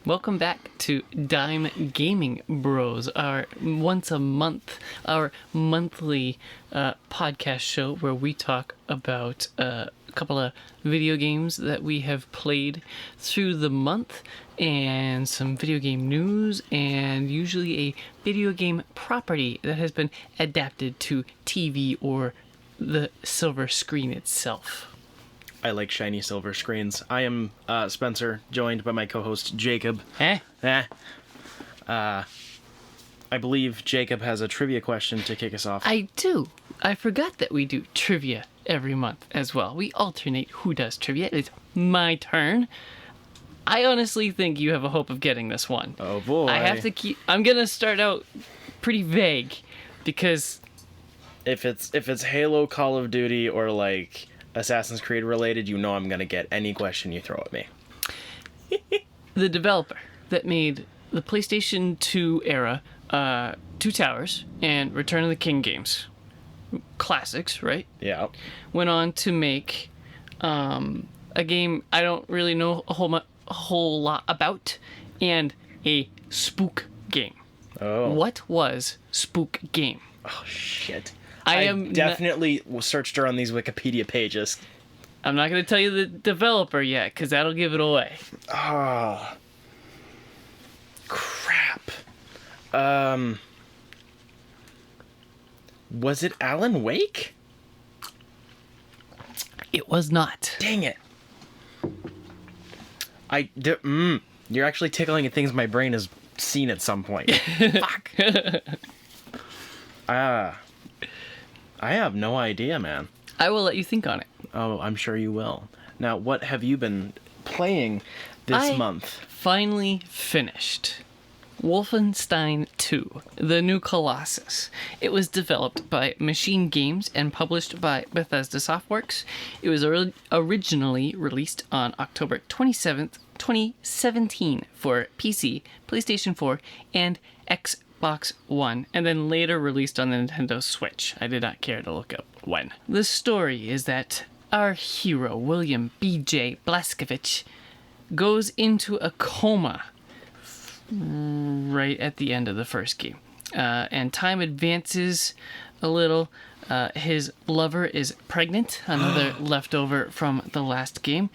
Welcome back to Dime Gaming Bros, our our monthly podcast show where we talk about a couple of video games that we have played through the month and some video game news and usually a video game property that has been adapted to TV or the silver screen itself. I like shiny silver screens. I am Spencer, joined by my co-host Jacob. I believe Jacob has a trivia question to kick us off. I do. I forgot that we do trivia every month as well. We alternate who does trivia. It's my turn. I honestly think you have a hope of getting this one. Oh boy. I'm gonna start out pretty vague because if it's Halo, Call of Duty, or like Assassin's Creed related, you know I'm gonna get any question you throw at me. The developer that made the PlayStation 2 era Two Towers and Return of the King games, classics, right? Yeah. Went on to make a game I don't really know a whole lot about, and a spook game. Oh. What was Spook Game? Oh shit. I definitely searched her on these Wikipedia pages. I'm not going to tell you the developer yet, because that'll give it away. Oh. Crap. Was it Alan Wake? It was not. Dang it. You're actually tickling at things my brain has seen at some point. Fuck. I have no idea, man. I will let you think on it. Oh, I'm sure you will. Now, what have you been playing this month? Finally finished Wolfenstein II, the new Colossus. It was developed by Machine Games and published by Bethesda Softworks. It was originally released on October 27th, 2017 for PC, PlayStation 4, and Xbox One, and then later released on the Nintendo Switch. I did not care to look up when. The story is that our hero, William B.J. Blazkowicz, goes into a coma right at the end of the first game. And time advances a little. His lover is pregnant, another leftover from the last game.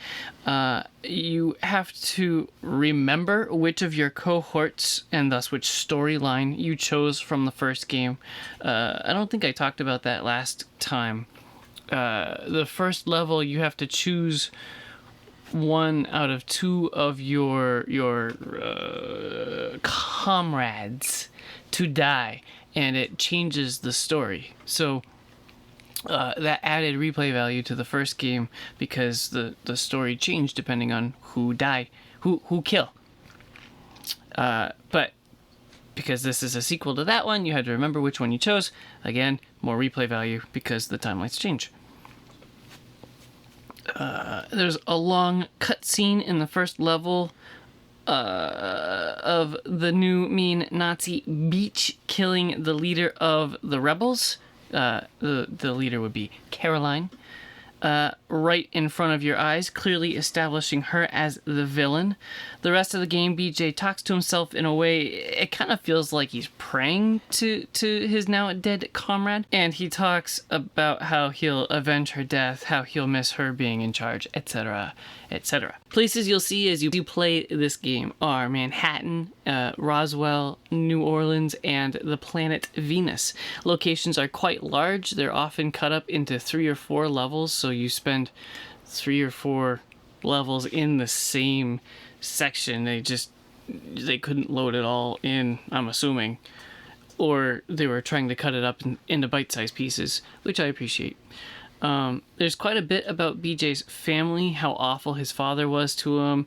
You have to remember which of your cohorts and thus which storyline you chose from the first game. I don't think I talked about that last time. The first level, you have to choose one out of two of your comrades to die, and it changes the story. So that added replay value to the first game because the story changed depending on who died, who kill. But because this is a sequel to that one, you had to remember which one you chose. Again, more replay value because the timelines change. There's a long cutscene in the first level of the new mean Nazi Beach killing the leader of the rebels. The leader would be Caroline. Right in front of your eyes, clearly establishing her as the villain. The rest of the game, BJ talks to himself in a way, it kind of feels like he's praying to his now dead comrade. And he talks about how he'll avenge her death, how he'll miss her being in charge, etc., etc. Places you'll see as you play this game are Manhattan, Roswell, New Orleans, and the planet Venus. Locations are quite large. They're often cut up into 3 or 4 levels, so you spend 3 or 4 levels in the same section. They couldn't load it all in, I'm assuming, or they were trying to cut it up into bite-sized pieces, which I appreciate. There's quite a bit about BJ's family, how awful his father was to him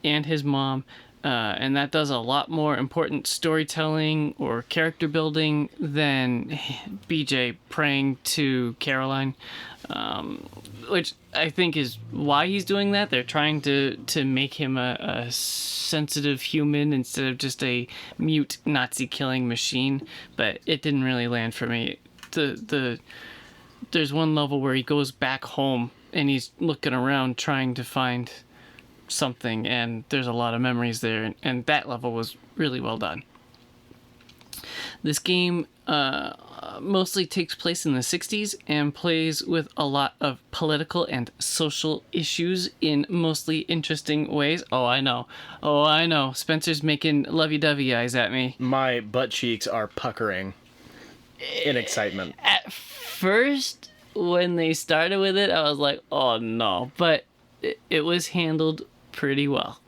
and his mom, and that does a lot more important storytelling or character building than BJ praying to Caroline, which I think is why he's doing that. They're trying to make him a sensitive human instead of just a mute Nazi killing machine, but it didn't really land for me. There's one level where he goes back home and he's looking around trying to find something, and there's a lot of memories there, and that level was really well done. This game mostly takes place in the 60s and plays with a lot of political and social issues in mostly interesting ways. Oh, I know. Spencer's making lovey-dovey eyes at me. My butt cheeks are puckering in excitement. At first, when they started with it, I was like, oh no, but it was handled pretty well.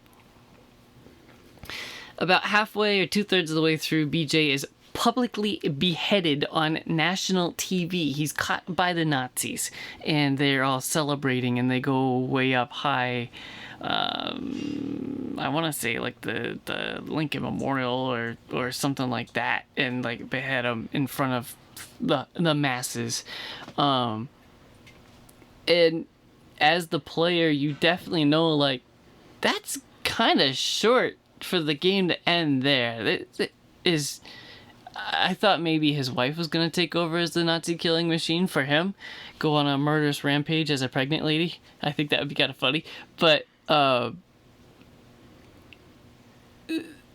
About halfway or 2/3 of the way through, BJ is publicly beheaded on national TV. He's caught by the Nazis, and they're all celebrating, and they go way up high. I want to say like the Lincoln Memorial or something like that, and like behead him in front of the masses. And as the player, you definitely know like that's kind of short for the game to end there. It is. I thought maybe his wife was going to take over as the Nazi killing machine for him, go on a murderous rampage as a pregnant lady. I think that would be kind of funny. But the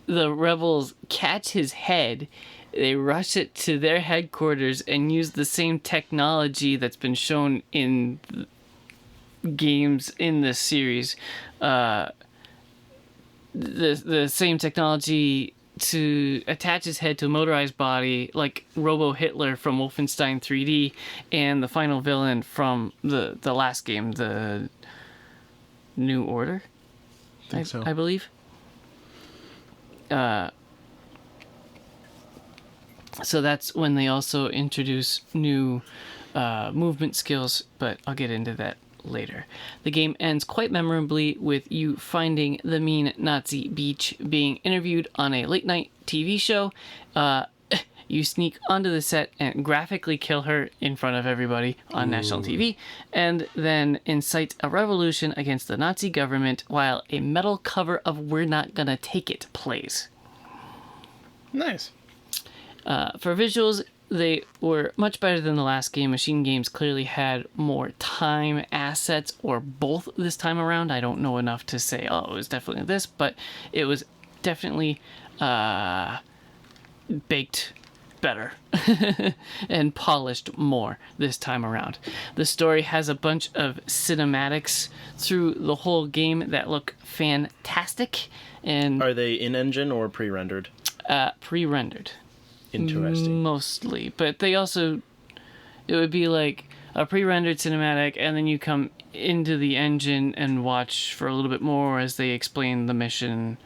rebels catch his head, they rush it to their headquarters and use the same technology that's been shown in games in this series. The same technology to attach his head to a motorized body like Robo Hitler from Wolfenstein 3D and the final villain from the last game, the New Order, I believe. So that's when they also introduce new movement skills, but I'll get into that later. The game ends quite memorably with you finding the mean Nazi Beach being interviewed on a late night TV show. You sneak onto the set and graphically kill her in front of everybody on national TV, and then incite a revolution against the Nazi government while a metal cover of We're Not Gonna Take It plays. Nice. For visuals, they were much better than the last game. Machine Games clearly had more time, assets, or both this time around. I don't know enough to say, oh, it was definitely this, but it was definitely baked better and polished more this time around. The story has a bunch of cinematics through the whole game that look fantastic. And are they in-engine or pre-rendered? Pre-rendered. Interesting. Mostly, but they also, it would be like a pre-rendered cinematic, and then you come into the engine and watch for a little bit more as they explain the mission,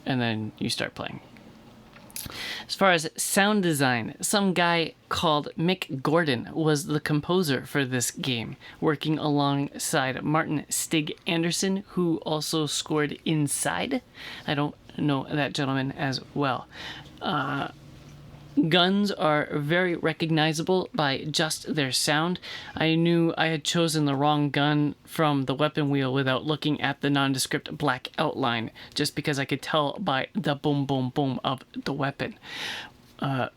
and then you start playing. As far as sound design, some guy called Mick Gordon was the composer for this game, working alongside Martin Stig Anderson, who also scored Inside. I don't know that gentleman as well. Guns are very recognizable by just their sound. I knew I had chosen the wrong gun from the weapon wheel without looking at the nondescript black outline, just because I could tell by the boom, boom, boom of the weapon.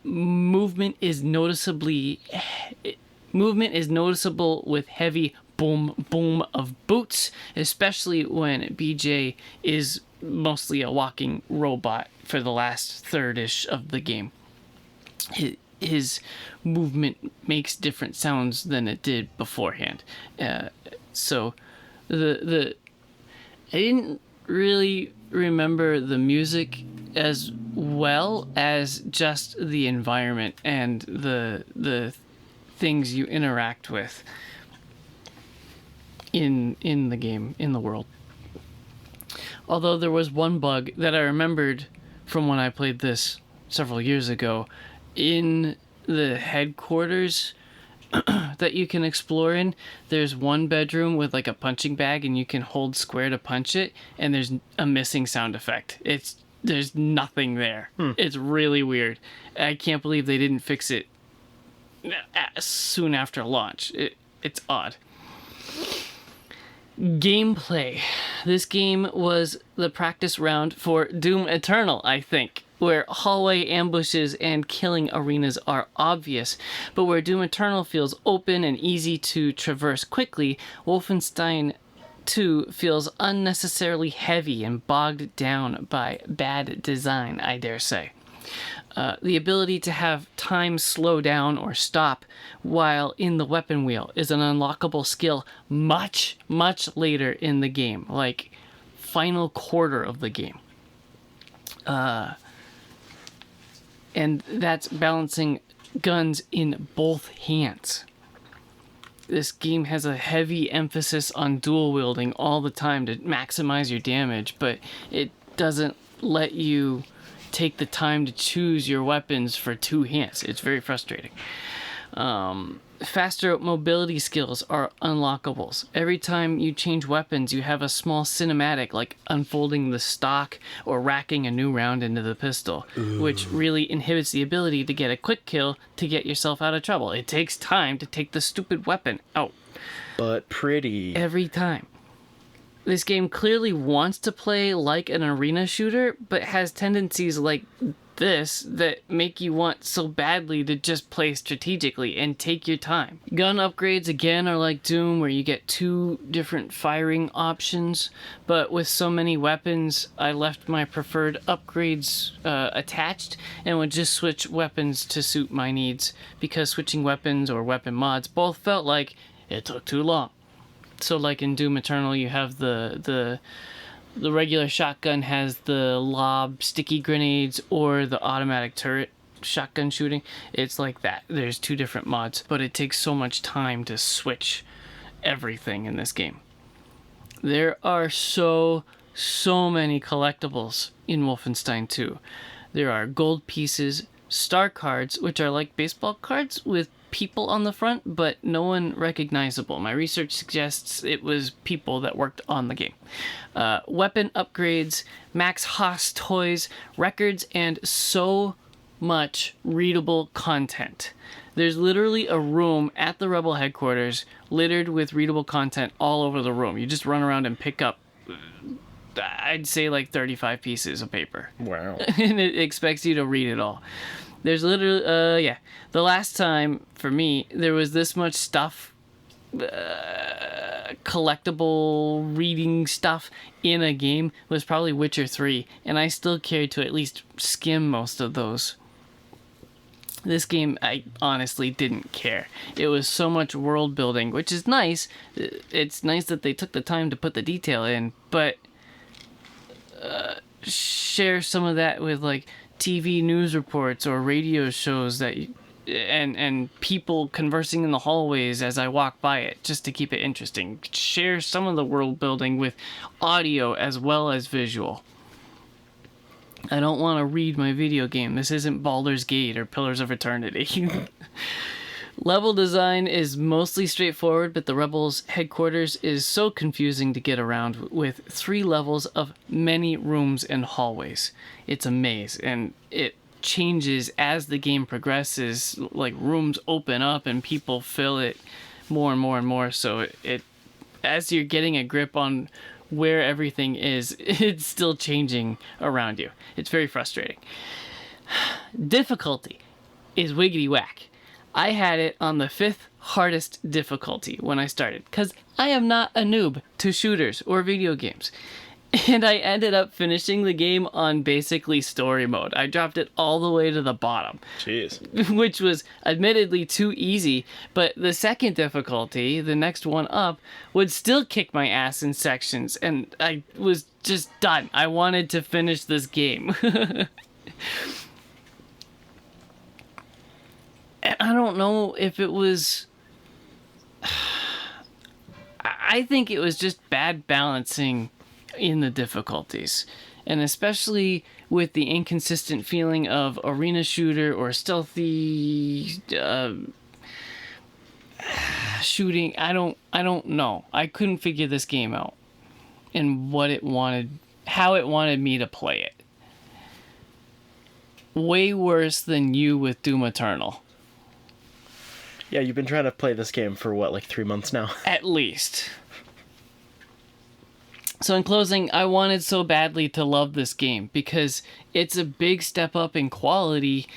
Movement is noticeable with heavy boom, boom of boots, especially when BJ is mostly a walking robot for the last third-ish of the game. His movement makes different sounds than it did beforehand. So I didn't really remember the music as well as just the environment and the things you interact with in the game, in the world. Although there was one bug that I remembered from when I played this several years ago. In the headquarters that you can explore in, there's one bedroom with like a punching bag, and you can hold square to punch it, and there's a missing sound effect. There's nothing there. It's really weird. I can't believe they didn't fix it soon after launch. It's odd. Gameplay. This game was the practice round for Doom Eternal, I think, where hallway ambushes and killing arenas are obvious, but where Doom Eternal feels open and easy to traverse quickly, Wolfenstein 2 feels unnecessarily heavy and bogged down by bad design, I dare say. The ability to have time slow down or stop while in the weapon wheel is an unlockable skill much, much later in the game, like final quarter of the game. And that's balancing guns in both hands. This game has a heavy emphasis on dual wielding all the time to maximize your damage, but it doesn't let you take the time to choose your weapons for two hands. It's very frustrating. Faster mobility skills are unlockables. Every time you change weapons, you have a small cinematic, like unfolding the stock or racking a new round into the pistol, which really inhibits the ability to get a quick kill to get yourself out of trouble. It takes time to take the stupid weapon out. But pretty. Every time. This game clearly wants to play like an arena shooter, but has tendencies like this that make you want so badly to just play strategically and take your time. Gun upgrades again are like Doom, where you get 2 different firing options, but with so many weapons, I left my preferred upgrades attached and would just switch weapons to suit my needs, because switching weapons or weapon mods both felt like it took too long. So like in Doom Eternal, you have the regular shotgun has the lob sticky grenades or the automatic turret shotgun shooting. It's like that. There's 2 different mods, but it takes so much time to switch everything in this game. There are so many collectibles in Wolfenstein II. There are gold pieces, star cards, which are like baseball cards with people on the front, but no one recognizable. My research suggests it was people that worked on the game. Weapon upgrades, Max Haas toys, records, and so much readable content. There's literally a room at the Rebel headquarters littered with readable content all over the room. You just run around and pick up, I'd say, like 35 pieces of paper. Wow. And it expects you to read it all. There's literally, the last time, for me, there was this much stuff, collectible reading stuff in a game was probably Witcher 3, and I still cared to at least skim most of those. This game, I honestly didn't care. It was so much world building, which is nice. It's nice that they took the time to put the detail in, but share some of that with, like, TV news reports or radio shows that and people conversing in the hallways as I walk by it, just to keep it interesting. Share some of the world building with audio as well as visual. I don't want to read my video game. This isn't Baldur's Gate or Pillars of Eternity. Level design is mostly straightforward, but the Rebels headquarters is so confusing to get around with 3 levels of many rooms and hallways. It's a maze, and it changes as the game progresses. Like, rooms open up and people fill it more and more and more, so it as you're getting a grip on where everything is, it's still changing around you. It's very frustrating. Difficulty is wiggity whack. I had it on the 5th hardest difficulty when I started, because I am not a noob to shooters or video games. And I ended up finishing the game on basically story mode. I dropped it all the way to the bottom. Jeez. Which was admittedly too easy, but the second difficulty, the next one up, would still kick my ass in sections, and I was just done. I wanted to finish this game. And I don't know if it was... I think it was just bad balancing in the difficulties. And especially with the inconsistent feeling of arena shooter or stealthy shooting. I don't know. I couldn't figure this game out and how it wanted me to play it. Way worse than you with Doom Eternal. Yeah, you've been trying to play this game for, what, like 3 months now? At least. So in closing, I wanted so badly to love this game because it's a big step up in quality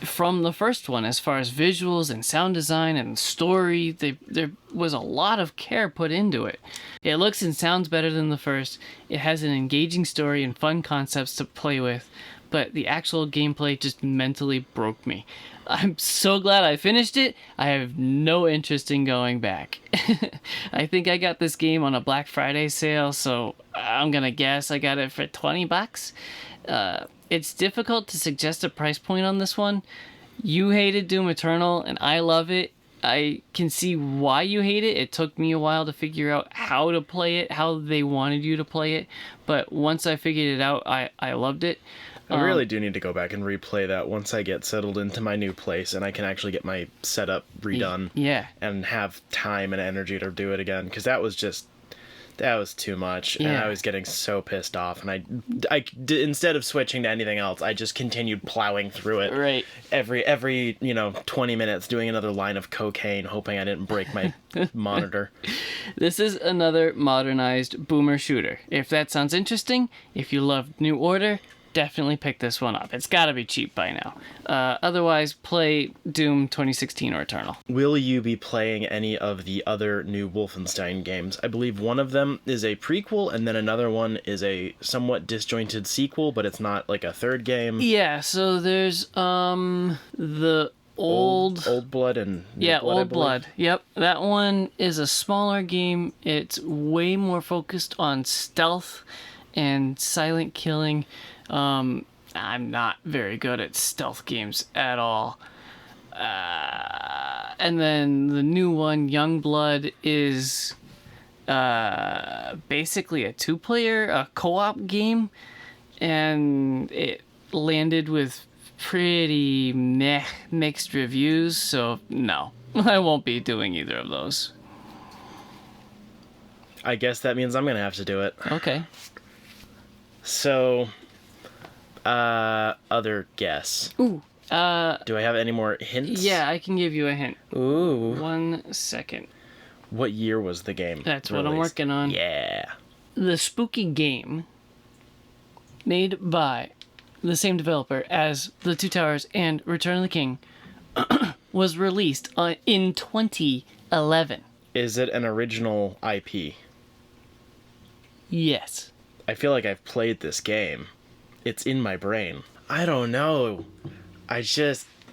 from the first one as far as visuals and sound design and story. There was a lot of care put into it. It looks and sounds better than the first. It has an engaging story and fun concepts to play with, but the actual gameplay just mentally broke me. I'm so glad I finished it. I have no interest in going back. I think I got this game on a Black Friday sale, so I'm gonna guess I got it for $20. It's difficult to suggest a price point on this one. You hated Doom Eternal, and I love it. I can see why you hate it. It took me a while to figure out how to play it, how they wanted you to play it. But once I figured it out, I loved it. I really do need to go back and replay that once I get settled into my new place and I can actually get my setup redone. Yeah. And have time and energy to do it again, because that was too much, and Yeah. I was getting so pissed off, and instead of switching to anything else, I just continued plowing through it. Right. Every 20 minutes doing another line of cocaine, hoping I didn't break my monitor. This is another modernized boomer shooter. If that sounds interesting, if you love New Order, definitely pick this one up. It's got to be cheap by now. Otherwise, play Doom 2016 or Eternal. Will you be playing any of the other new Wolfenstein games? I believe one of them is a prequel, and then another one is a somewhat disjointed sequel, but it's not like a third game. Yeah, so there's the Old Blood and New yeah, Blood, Old Blood. Yep, that one is a smaller game. It's way more focused on stealth and silent killing. I'm not very good at stealth games at all. And then the new one, Young Blood, is basically a two-player co-op game, and it landed with pretty mixed reviews, so no, I won't be doing either of those. I guess that means I'm gonna have to do it. Okay. So, other guess. Ooh. Do I have any more hints? Yeah, I can give you a hint. Ooh. 1 second. What year was the game? That's what I'm released? working on. Yeah. The spooky game, made by the same developer as The Two Towers and Return of the King, was released in 2011. Is it an original IP? Yes. I feel like I've played this game. It's in my brain. I don't know.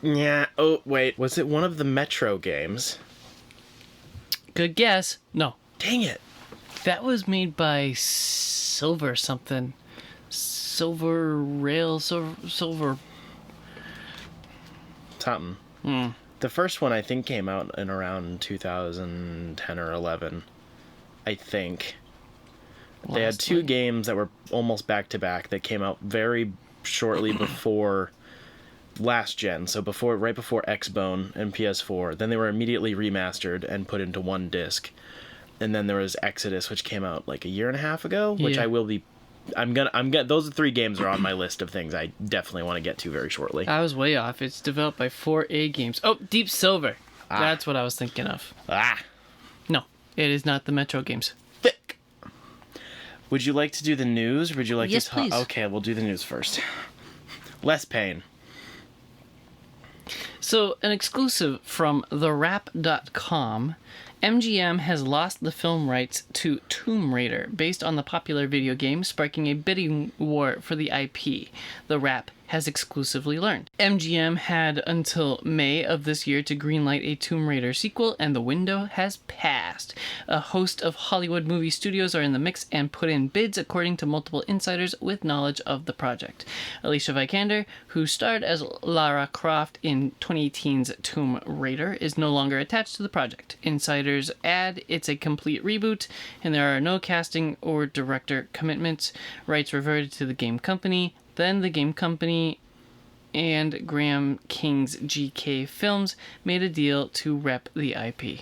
Yeah. Oh, wait. Was it one of the Metro games? Good guess. No. Dang it. That was made by Silver something. Silver Rail, Silver. Something. The first one I think came out in around 2010 or 11. I think. They had two games that were almost back to back that came out very shortly before last gen, so right before Xbone and PS4. Then they were immediately remastered and put into one disc. And then there was Exodus, which came out like a year and a half ago, which Yeah. those three games are on my list of things I definitely want to get to very shortly. I was way off. It's developed by 4A Games. Oh, Deep Silver. That's what I was thinking of. No, it is not the Metro games. Thick. Would you like to do the news, or would you like Yes, to talk? please. Okay, we'll do the news first. Less pain. So, an exclusive from TheWrap.com, MGM has lost the film rights to Tomb Raider based on the popular video game, sparking a bidding war for the IP. The Wrap has exclusively learned. MGM had until May of this year to greenlight a Tomb Raider sequel, and the window has passed. A host of Hollywood movie studios are in the mix and put in bids, according to multiple insiders with knowledge of the project. Alicia Vikander, who starred as Lara Croft in 2018's Tomb Raider, is no longer attached to the project. Insiders add it's a complete reboot, and there are no casting or director commitments. Rights reverted to the game company. Then the game company and Graham King's GK Films made a deal to rep the IP.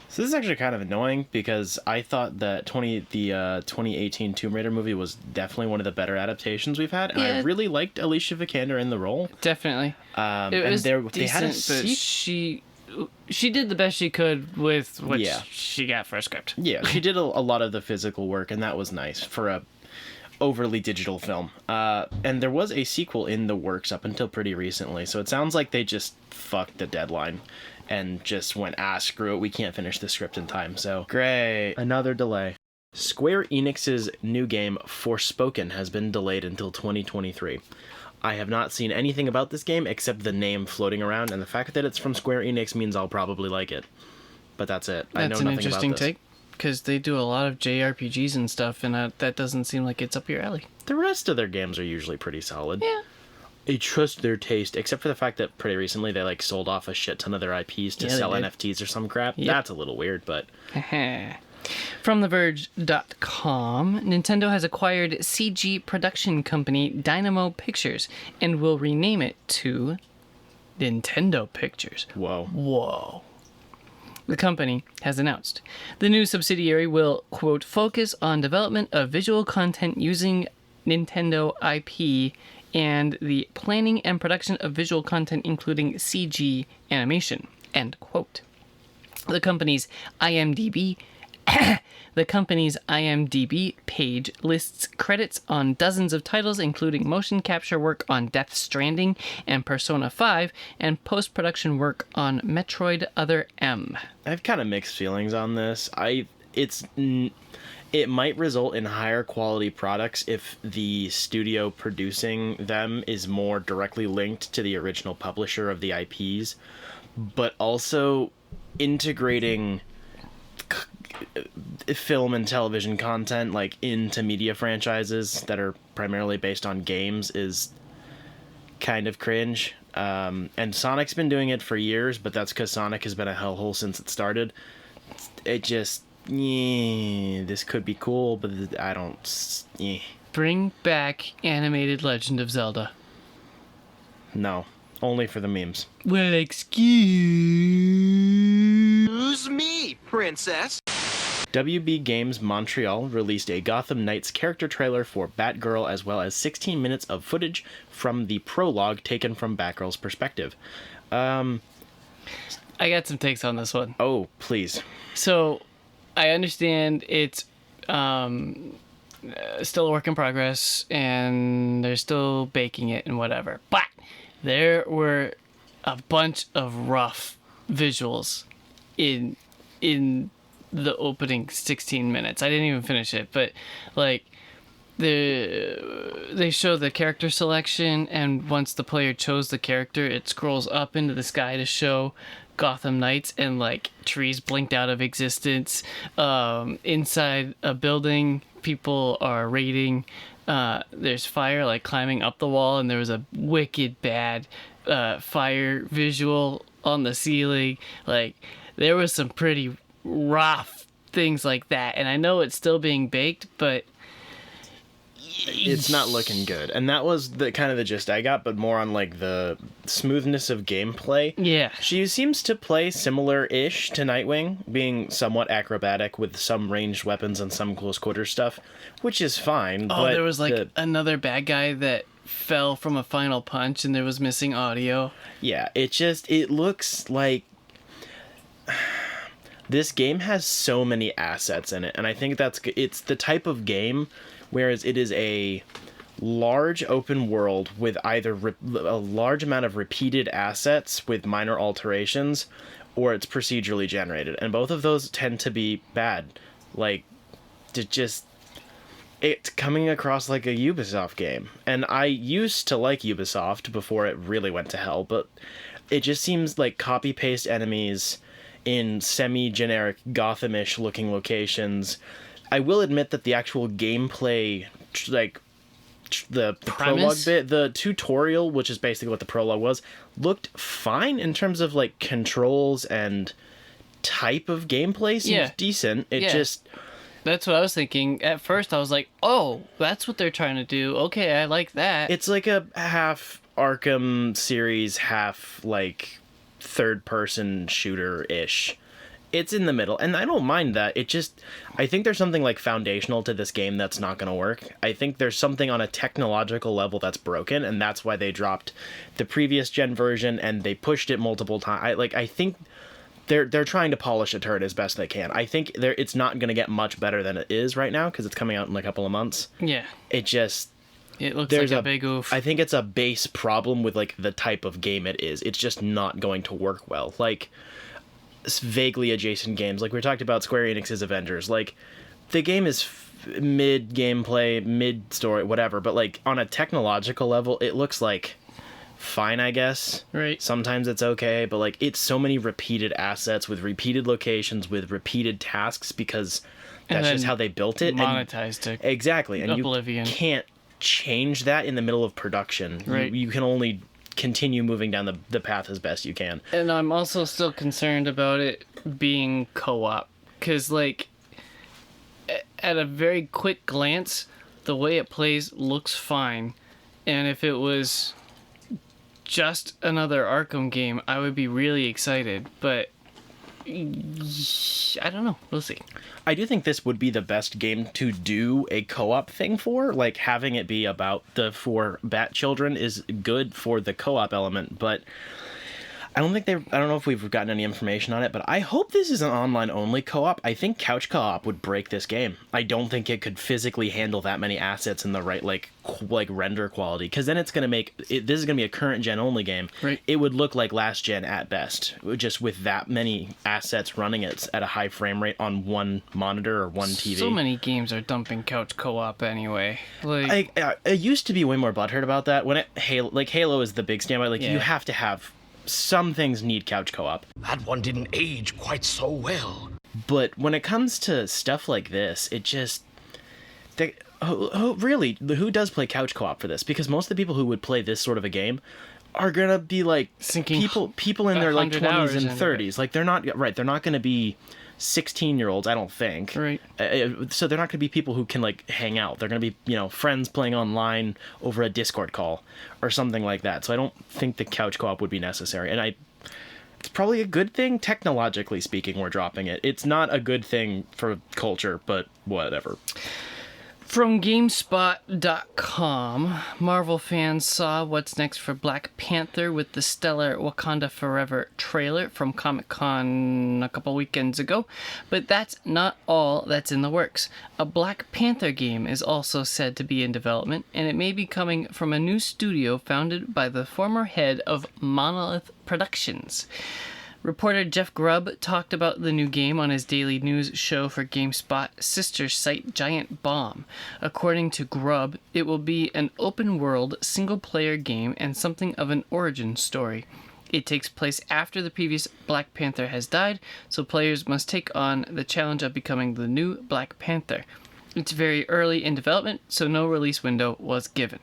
So this is actually kind of annoying because I thought that 2018 Tomb Raider movie was definitely one of the better adaptations we've had, and I really liked Alicia Vikander in the role. Definitely. It was they decent, had a but she did the best she could with what Yeah. she got for a script. Yeah, she did a lot of the physical work, and that was nice for overly digital film. And there was a sequel in the works up until pretty recently, so it sounds like they just fucked the deadline and just went, screw it, we can't finish the script in time. So great, another delay. Square Enix's new game Forspoken has been delayed until 2023. I have not seen anything about this game except the name floating around, and the fact that it's from Square Enix means I'll probably like it. But that's it. I know nothing about this. That's an interesting take, because they do a lot of JRPGs and stuff, and that doesn't seem like it's up your alley. The rest of their games are usually pretty solid. Yeah. I trust their taste, except for the fact that pretty recently they like sold off a shit ton of their IPs to sell NFTs or some crap. Yep. That's a little weird, but... From TheVerge.com, Nintendo has acquired CG production company Dynamo Pictures and will rename it to Nintendo Pictures. Whoa. The company has announced the new subsidiary will, quote, focus on development of visual content using Nintendo IP and the planning and production of visual content including CG animation, end quote. The company's IMDb page lists credits on dozens of titles, including motion capture work on Death Stranding and Persona 5, and post-production work on Metroid Other M. I have kind of mixed feelings on this. It might result in higher quality products if the studio producing them is more directly linked to the original publisher of the IPs, but also integrating film and television content like into media franchises that are primarily based on games is kind of cringe. And Sonic's been doing it for years, but that's because Sonic has been a hellhole since it started. It just, this could be cool, but I don't. Bring back animated Legend of Zelda. No, only for the memes. Well, excuse me, princess. WB Games Montreal released a Gotham Knights character trailer for Batgirl, as well as 16 minutes of footage from the prologue taken from Batgirl's perspective. I got some takes on this one. Oh, please. So, I understand it's still a work in progress, and they're still baking it and whatever. But there were a bunch of rough visuals in the opening 16 minutes. I didn't even finish it, but like they show the character selection, and once the player chose the character, it scrolls up into the sky to show Gotham Knights, and like trees blinked out of existence. Inside a building, people are raiding. There's fire like climbing up the wall, and there was a wicked bad fire visual on the ceiling. Like there was some pretty rough things like that, and I know it's still being baked, but it's not looking good. And that was the kind of the gist I got, but more on like the smoothness of gameplay. Yeah, she seems to play similar-ish to Nightwing, being somewhat acrobatic with some ranged weapons and some close quarter stuff, which is fine. But there was like another bad guy that fell from a final punch and there was missing audio. Yeah, it looks like this game has so many assets in it, and I think it's the type of game whereas it is a large open world with either a large amount of repeated assets with minor alterations, or it's procedurally generated, and both of those tend to be bad. Like, it's coming across like a Ubisoft game, and I used to like Ubisoft before it really went to hell, but it just seems like copy-paste enemies in semi-generic Gotham-ish looking locations. I will admit that the actual gameplay, like the prologue bit, the tutorial, which is basically what the prologue was, looked fine in terms of like controls and type of gameplay. Seems decent. That's what I was thinking. At first, I was like, oh, that's what they're trying to do. Okay, I like that. It's like a half Arkham series, half like third-person shooter-ish. It's in the middle, and I don't mind that. I think there's something like foundational to this game that's not going to work. I think there's something on a technological level that's broken, and that's why they dropped the previous gen version and they pushed it multiple times. I think they're trying to polish a turd as best they can. I think it's not going to get much better than it is right now because it's coming out in a couple of months. Yeah. It looks like a big oof. I think it's a base problem with the type of game it is. It's just not going to work well. Vaguely adjacent games, we talked about Square Enix's Avengers. The game is mid gameplay, mid story, whatever. But on a technological level, it looks fine, I guess. Right. Sometimes it's okay, but it's so many repeated assets with repeated locations with repeated tasks because that's just how they built it. Monetized it. Exactly, and Oblivion. You can't change that in the middle of production. Right. You can only continue moving down the path as best you can. And I'm also still concerned about it being co-op because at a very quick glance, the way it plays looks fine, and if it was just another Arkham game, I would be really excited, but I don't know. We'll see. I do think this would be the best game to do a co-op thing for. Having it be about the 4 Bat children is good for the co-op element, but I don't know if we've gotten any information on it, but I hope this is an online-only co-op. I think couch co-op would break this game. I don't think it could physically handle that many assets in the right, render quality, because then it's going to make... this is going to be a current-gen only game. Right. It would look like last-gen at best, just with that many assets running it at a high frame rate on one monitor or one TV. So many games are dumping couch co-op anyway. I used to be way more butthurt about that. When Halo is the big standby. You have to have... Some things need couch co-op. That one didn't age quite so well. But when it comes to stuff like this, it just... really, who does play couch co-op for this? Because most of the people who would play this sort of a game are going to be people in their 20s and 30s. They're not going to be 16-year-olds, I don't think. Right. So they're not going to be people who can hang out. They're going to be friends playing online over a Discord call or something like that. So I don't think the couch co-op would be necessary. And it's probably a good thing, technologically speaking. We're dropping it. It's not a good thing for culture, but whatever. From GameSpot.com, Marvel fans saw what's next for Black Panther with the stellar Wakanda Forever trailer from Comic-Con a couple weekends ago, but that's not all that's in the works. A Black Panther game is also said to be in development, and it may be coming from a new studio founded by the former head of Monolith Productions. Reporter Jeff Grubb talked about the new game on his daily news show for GameSpot sister site Giant Bomb. According to Grubb, it will be an open-world, single-player game and something of an origin story. It takes place after the previous Black Panther has died, so players must take on the challenge of becoming the new Black Panther. It's very early in development, so no release window was given.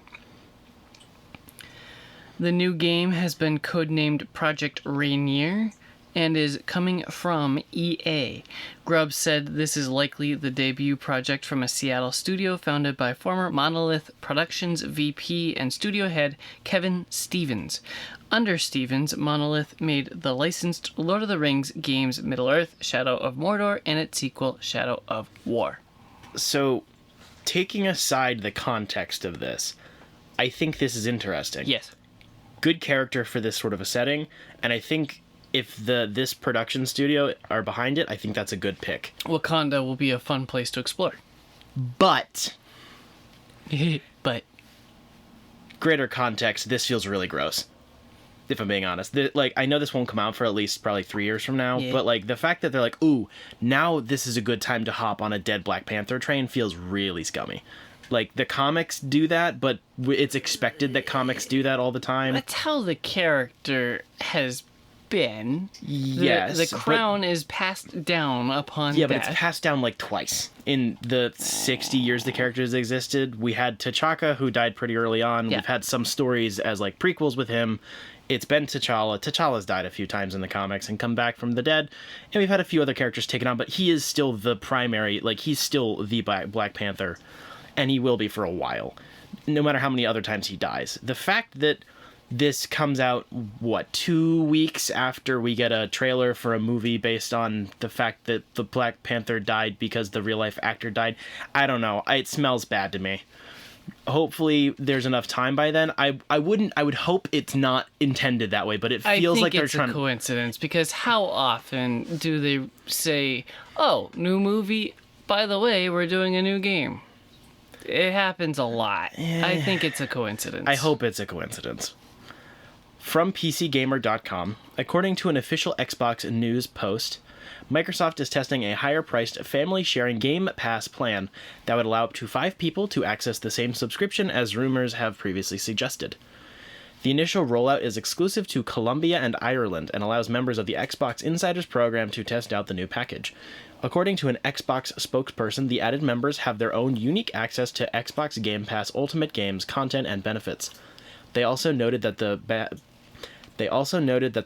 The new game has been codenamed Project Rainier and is coming from EA. Grubb said this is likely the debut project from a Seattle studio founded by former Monolith Productions VP and studio head Kevin Stevens. Under Stevens, Monolith made the licensed Lord of the Rings games Middle-earth, Shadow of Mordor, and its sequel, Shadow of War. So, taking aside the context of this, I think this is interesting. Yes. Good character for this sort of a setting, and I think if this production studio are behind it, I think that's a good pick. Wakanda will be a fun place to explore. But greater context, this feels really gross, if I'm being honest. I know this won't come out for at least probably 3 years from now, yeah. But the fact that they're ooh, now this is a good time to hop on a dead Black Panther train feels really scummy. The comics do that, but it's expected that comics do that all the time. That's how the character has been. Yes. The crown is passed down upon death. death. But it's passed down twice. In the 60 years the characters existed, we had T'Chaka, who died pretty early on. Yeah. We've had some stories as prequels with him. It's been T'Challa. T'Challa's died a few times in the comics and come back from the dead. And we've had a few other characters taken on, but he is still the primary, he's still the Black Panther. And he will be for a while, no matter how many other times he dies. The fact that this comes out, 2 weeks after we get a trailer for a movie based on the fact that the Black Panther died because the real-life actor died, I don't know. It smells bad to me. hopefully there's enough time by then. I would hope it's not intended that way, but it feels like they're it's a coincidence, because how often do they say, "Oh, new movie, by the way, we're doing a new game"? It happens a lot. I think it's a coincidence. I hope it's a coincidence. From PCGamer.com, according to an official Xbox news post, Microsoft is testing a higher-priced family-sharing Game Pass plan that would allow up to 5 people to access the same subscription as rumors have previously suggested. The initial rollout is exclusive to Colombia and Ireland and allows members of the Xbox Insiders program to test out the new package. According to an Xbox spokesperson, the added members have their own unique access to Xbox Game Pass Ultimate Games content and benefits. They also noted that the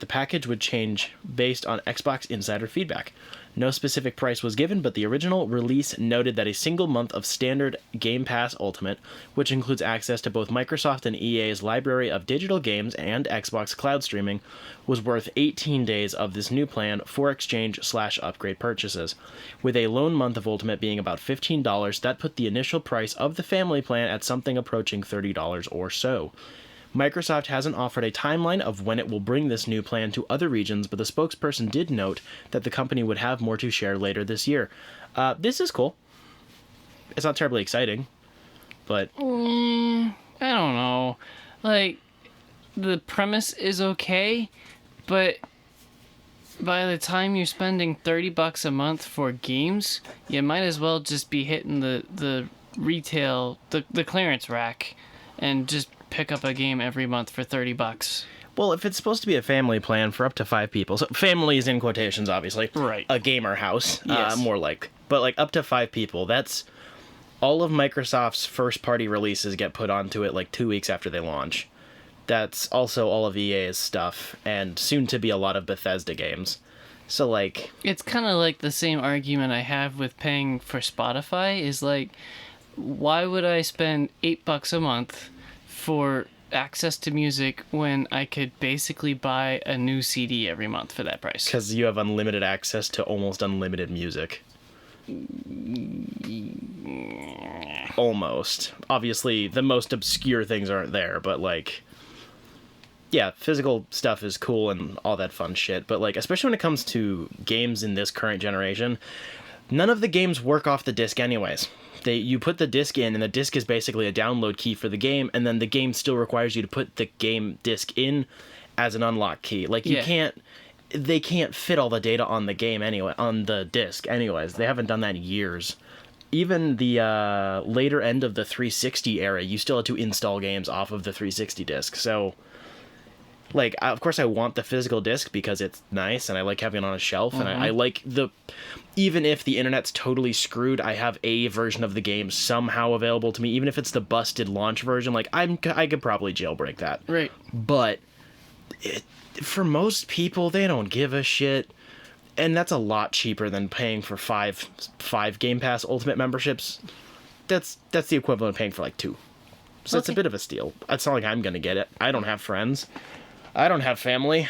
package would change based on Xbox Insider feedback. No specific price was given, but the original release noted that a single month of standard Game Pass Ultimate, which includes access to both Microsoft and EA's library of digital games and Xbox cloud streaming, was worth 18 days of this new plan for exchange/upgrade purchases. With a lone month of Ultimate being about $15, that put the initial price of the family plan at something approaching $30 or so. Microsoft hasn't offered a timeline of when it will bring this new plan to other regions, but the spokesperson did note that the company would have more to share later this year. This is cool. It's not terribly exciting, but... I don't know. Like, the premise is okay, but by the time you're spending $30 a month for games, you might as well just be hitting the retail, the clearance rack, and just pick up a game every month for $30. Well, if it's supposed to be a family plan for up to 5 people, so family is in quotations, obviously. Right. A gamer house, yes. More like. But like up to 5 people, that's all of Microsoft's first-party releases get put onto it like 2 weeks after they launch. That's also all of EA's stuff, and soon to be a lot of Bethesda games. So like... It's kind of like the same argument I have with paying for Spotify, is like, why would I spend $8 a month for access to music when I could basically buy a new CD every month for that price? Because you have unlimited access to almost unlimited music. Almost. Obviously, the most obscure things aren't there, but like... Yeah, physical stuff is cool and all that fun shit, but like, especially when it comes to games in this current generation, none of the games work off the disc anyways. You put the disc in, and the disc is basically a download key for the game, and then the game still requires you to put the game disc in as an unlock key. Like, they can't fit all the data on the game anyway, on the disc anyways. They haven't done that in years. Even the later end of the 360 era, you still had to install games off of the 360 disc. So, like, of course I want the physical disc because it's nice, and I like having it on a shelf, and I like even if the internet's totally screwed, I have a version of the game somehow available to me, even if it's the busted launch version. Like, I could probably jailbreak that. Right. But for most people, they don't give a shit, and that's a lot cheaper than paying for five Game Pass Ultimate memberships. That's the equivalent of paying for like 2. So it's a bit of a steal. It's not like I'm gonna get it. I don't have friends. I don't have family.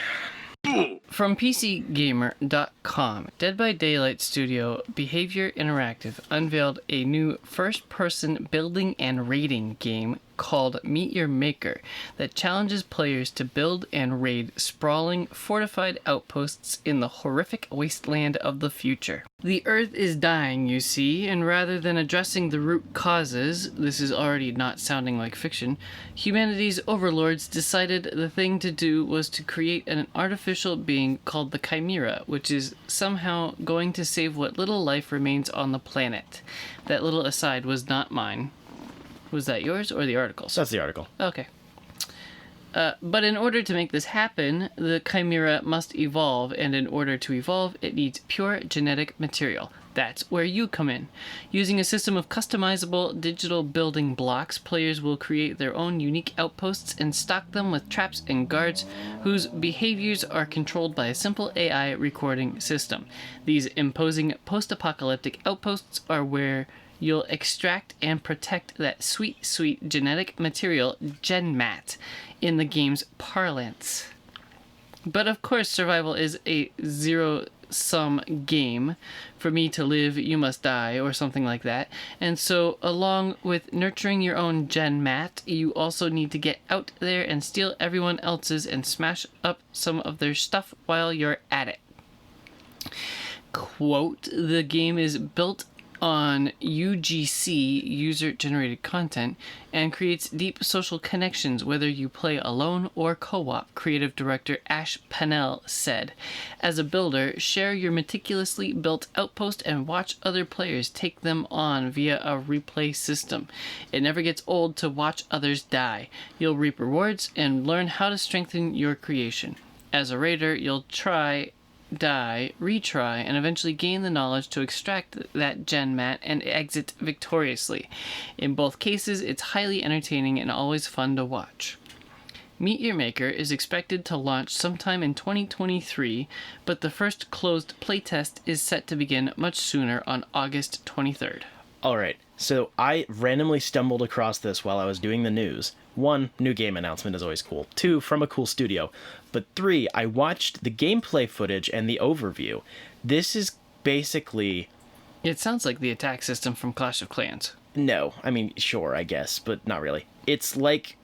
From PCGamer.com, Dead by Daylight studio Behavior Interactive unveiled a new first-person building and raiding game called Meet Your Maker that challenges players to build and raid sprawling, fortified outposts in the horrific wasteland of the future. The Earth is dying, you see, and rather than addressing the root causes, this is already not sounding like fiction, humanity's overlords decided the thing to do was to create an artificial being called the Chimera, which is somehow going to save what little life remains on the planet. That little aside was not mine. Was that yours or the article's? That's the article. Okay. But in order to make this happen, the Chimera must evolve, and in order to evolve, it needs pure genetic material. That's where you come in. Using a system of customizable digital building blocks, players will create their own unique outposts and stock them with traps and guards whose behaviors are controlled by a simple AI recording system. These imposing post-apocalyptic outposts are where you'll extract and protect that sweet, sweet genetic material, GenMat, in the game's parlance. But of course, survival is a zero some game. For me to live, you must die, or something like that. And so, along with nurturing your own gen mat, you also need to get out there and steal everyone else's and smash up some of their stuff while you're at it. Quote, the game is built on UGC, user-generated content, and creates deep social connections whether you play alone or co-op, creative director Ash Pennell said. As a builder, share your meticulously built outpost and watch other players take them on via a replay system. It never gets old to watch others die. You'll reap rewards and learn how to strengthen your creation. As a raider, you'll try, die, retry, and eventually gain the knowledge to extract that gen mat and exit victoriously. In both cases, it's highly entertaining and always fun to watch. Meet Your Maker is expected to launch sometime in 2023, but the first closed playtest is set to begin much sooner on August 23rd. Alright, so I randomly stumbled across this while I was doing the news. 1, new game announcement is always cool. 2, from a cool studio. But 3, I watched the gameplay footage and the overview. This is basically... It sounds like the attack system from Clash of Clans. No, I mean, sure, I guess, but not really. It's like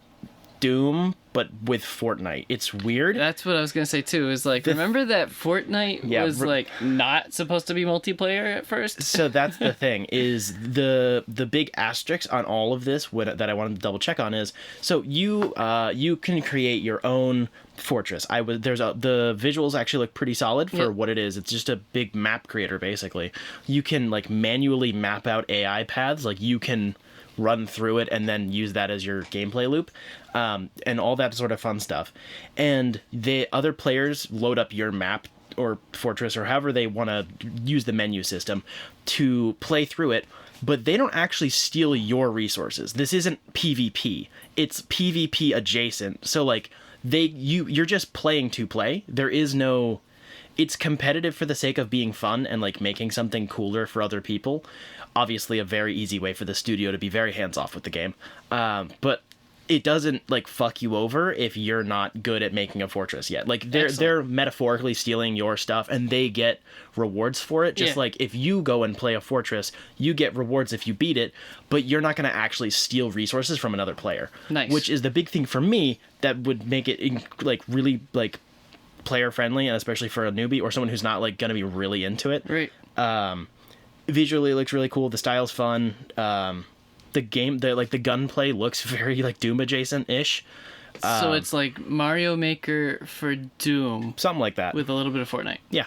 Doom, but with Fortnite. It's weird. That's what I was gonna say too. Is like, remember that Fortnite was like not supposed to be multiplayer at first? So that's the thing, is the big asterisk on all of this that I wanted to double check on is, so you can create your own fortress. The visuals actually look pretty solid for what it is. It's just a big map creator basically. You can like manually map out AI paths, like you can run through it and then use that as your gameplay loop, and all that sort of fun stuff. And the other players load up your map or fortress or however they want to use the menu system to play through it, but they don't actually steal your resources. This isn't PvP. It's PvP adjacent. So like you're just playing to play. There is no... It's competitive for the sake of being fun and like making something cooler for other people. Obviously a very easy way for the studio to be very hands-off with the game. But it doesn't like fuck you over if you're not good at making a fortress yet. Like they're metaphorically stealing your stuff and they get rewards for it. Just like if you go and play a fortress, you get rewards if you beat it, but you're not going to actually steal resources from another player. Nice. Which is the big thing for me that would make it like really like player friendly, and especially for a newbie or someone who's not like going to be really into it. Right. Visually it looks really cool. The style's fun. The gunplay looks very like Doom adjacent-ish. So it's like Mario Maker for Doom. Something like that. With a little bit of Fortnite. Yeah.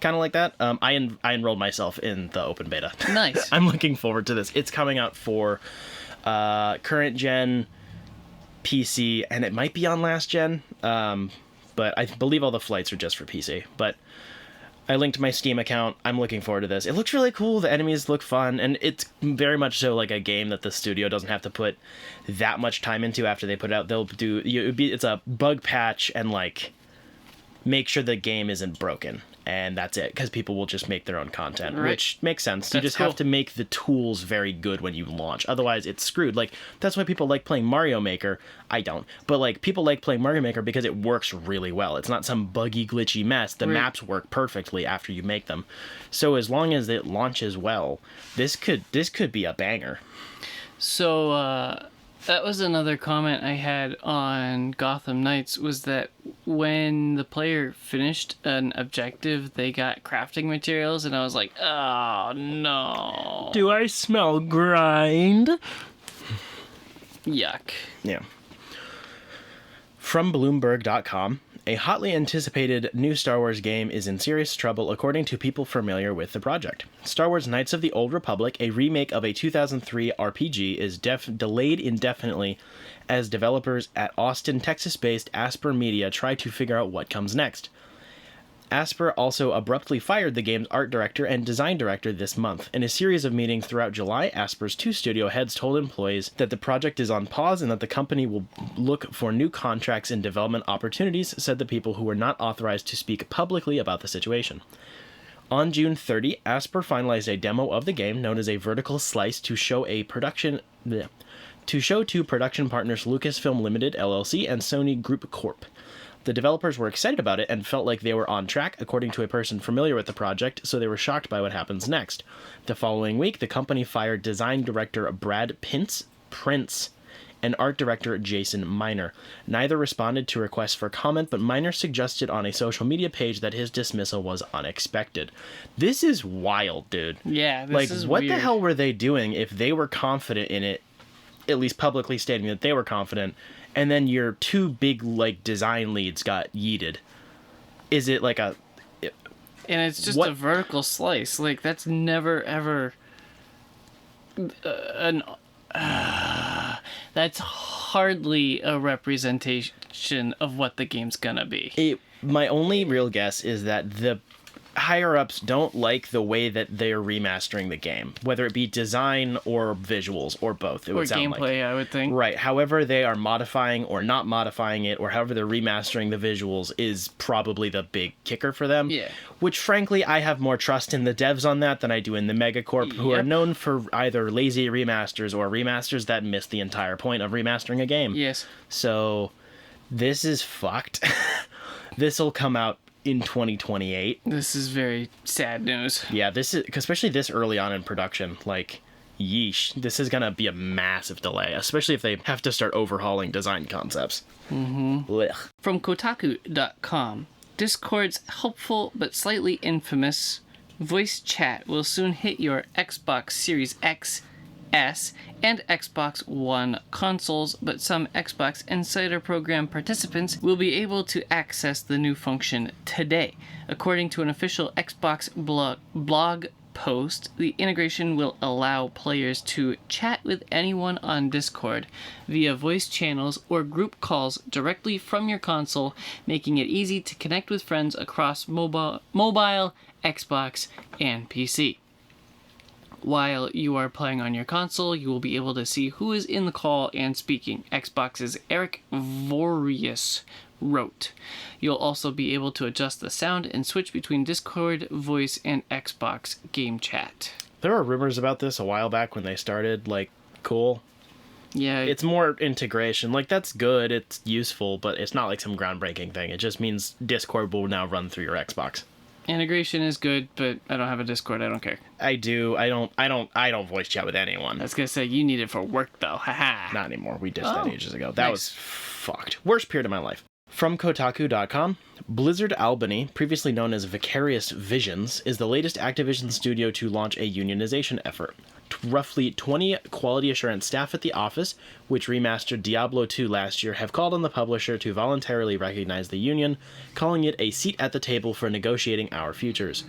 Kind of like that. I enrolled myself in the open beta. Nice. I'm looking forward to this. It's coming out for current gen PC, and it might be on last gen. But I believe all the flights are just for PC. But I linked my Steam account. I'm looking forward to this. It looks really cool. The enemies look fun. And it's very much so like a game that the studio doesn't have to put that much time into after they put it out. It's a bug patch and like make sure the game isn't broken. And that's it, because people will just make their own content, right. Which makes sense. You just have to make the tools very good when you launch. Otherwise, it's screwed. Like, that's why people like playing Mario Maker. I don't. But, like, people like playing Mario Maker because it works really well. It's not some buggy, glitchy mess. The maps work perfectly after you make them. So as long as it launches well, this could be a banger. So, that was another comment I had on Gotham Knights, was that when the player finished an objective, they got crafting materials, and I was like, oh, no. Do I smell grind? Yuck. Yeah. From Bloomberg.com, a hotly anticipated new Star Wars game is in serious trouble according to people familiar with the project. Star Wars Knights of the Old Republic, a remake of a 2003 RPG, is delayed indefinitely as developers at Austin, Texas-based Asper Media try to figure out what comes next. Asper also abruptly fired the game's art director and design director this month. In a series of meetings throughout July, Asper's two studio heads told employees that the project is on pause and that the company will look for new contracts and development opportunities, said the people who were not authorized to speak publicly about the situation. On June 30, Asper finalized a demo of the game known as a vertical slice to show to production partners Lucasfilm Limited, LLC, and Sony Group Corp. The developers were excited about it and felt like they were on track, according to a person familiar with the project, so they were shocked by what happens next. The following week, the company fired design director Brad Prince and art director Jason Miner. Neither responded to requests for comment, but Miner suggested on a social media page that his dismissal was unexpected. This is wild, dude. Yeah, this like, is what weird. the hell were they doing if they were confident in it, at least publicly stating that they were confident, and then your two big, like, design leads got yeeted? Is it like a... And it's just a vertical slice. Like, that's never, ever... that's hardly a representation of what the game's gonna be. My only real guess is that the higher-ups don't like the way that they're remastering the game, whether it be design or visuals or both. It or would sound gameplay, I would think. Right. However they are modifying or not modifying it, or however they're remastering the visuals, is probably the big kicker for them. Yeah. Which, frankly, I have more trust in the devs on that than I do in the Megacorp, who are known for either lazy remasters or remasters that miss the entire point of remastering a game. Yes. So, this is fucked. This'll come out in 2028. This is very sad news. Yeah, this is, especially this early on in production, like, yeesh, this is gonna be a massive delay, especially if they have to start overhauling design concepts. Blech. From Kotaku.com, Discord's helpful but slightly infamous voice chat will soon hit your Xbox Series X, S, and Xbox One consoles, but some Xbox Insider Program participants will be able to access the new function today. According to an official Xbox blog post, the integration will allow players to chat with anyone on Discord via voice channels or group calls directly from your console, making it easy to connect with friends across mobile, Xbox, and PC. While you are playing on your console, you will be able to see who is in the call and speaking, Xbox's Eric Vorius wrote. You'll also be able to adjust the sound and switch between Discord, voice, and Xbox game chat. There were rumors about this a while back when they started, like, cool. Yeah. It's more integration. Like, that's good, it's useful, but it's not like some groundbreaking thing. It just means Discord will now run through your Xbox. Integration is good, but I don't have a Discord. I don't care. I do. I don't voice chat with anyone. I was gonna say you need it for work though. Haha. Not anymore. We ditched that ages ago. That nice. was fucked. Worst period of my life. From Kotaku.com, Blizzard Albany, previously known as Vicarious Visions, is the latest Activision studio to launch a unionization effort. Roughly 20 quality assurance staff at the office, which remastered Diablo 2 last year, have called on the publisher to voluntarily recognize the union, calling it a seat at the table for negotiating our futures.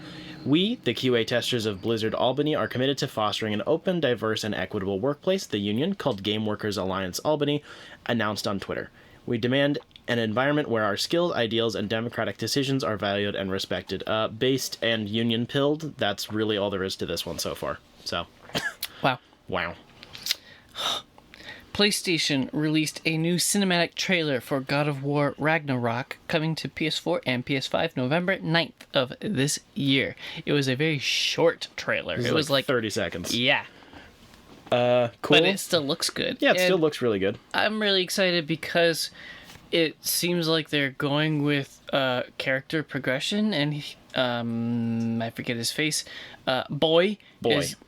We, the QA testers of Blizzard Albany, are committed to fostering an open, diverse, and equitable workplace, the union, called Game Workers Alliance Albany, announced on Twitter. We demand an environment where our skills, ideals, and democratic decisions are valued and respected. Based and union-pilled, that's really all there is to this one so far. So... Wow. PlayStation released a new cinematic trailer for God of War Ragnarok, coming to PS4 and PS5 November 9th of this year. It was a very short trailer. It was like 30 seconds. Yeah. Cool. But it still looks good. Yeah, it still looks really good. I'm really excited because it seems like they're going with character progression, and I forget his face. Boy.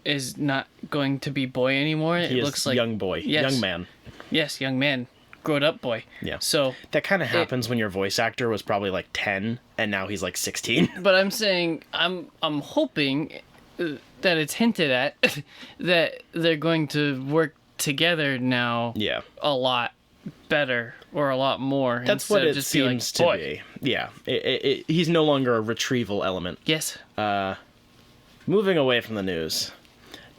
Is not going to be boy anymore. He looks is like young boy. Yes. Young man. Yes, young man. Grown up boy. Yeah. So that kind of happens when your voice actor was probably like 10 and now he's like 16. But I'm saying I'm hoping that it's hinted at that they're going to work together now. Yeah. A lot better or a lot more. That's what it seems to be. Yeah. He's no longer a retrieval element. Yes. Moving away from the news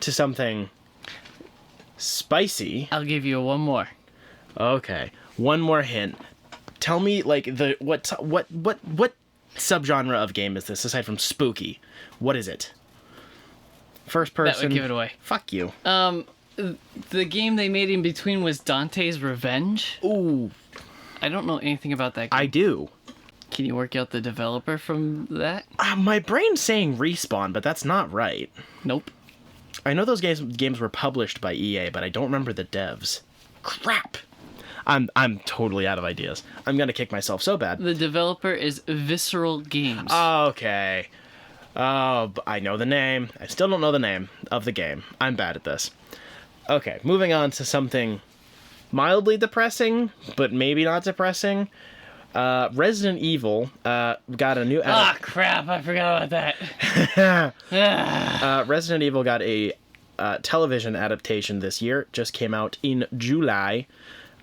to something spicy. I'll give you one more. Okay. One more hint. Tell me, like, what subgenre of game is this aside from spooky? What is it? First person. That would give it away. Fuck you. The game they made in between was Dante's Revenge. Ooh. I don't know anything about that game. I do. Can you work out the developer from that? My brain's saying Respawn, but that's not right. Nope. I know those games were published by EA, but I don't remember the devs. Crap! I'm totally out of ideas. I'm gonna kick myself so bad. The developer is Visceral Games. Okay. Oh, I know the name. I still don't know the name of the game. I'm bad at this. Okay, moving on to something mildly depressing, but maybe not depressing. Resident Evil got a new... Crap, I forgot about that. Resident Evil got a television adaptation this year. Just came out in July.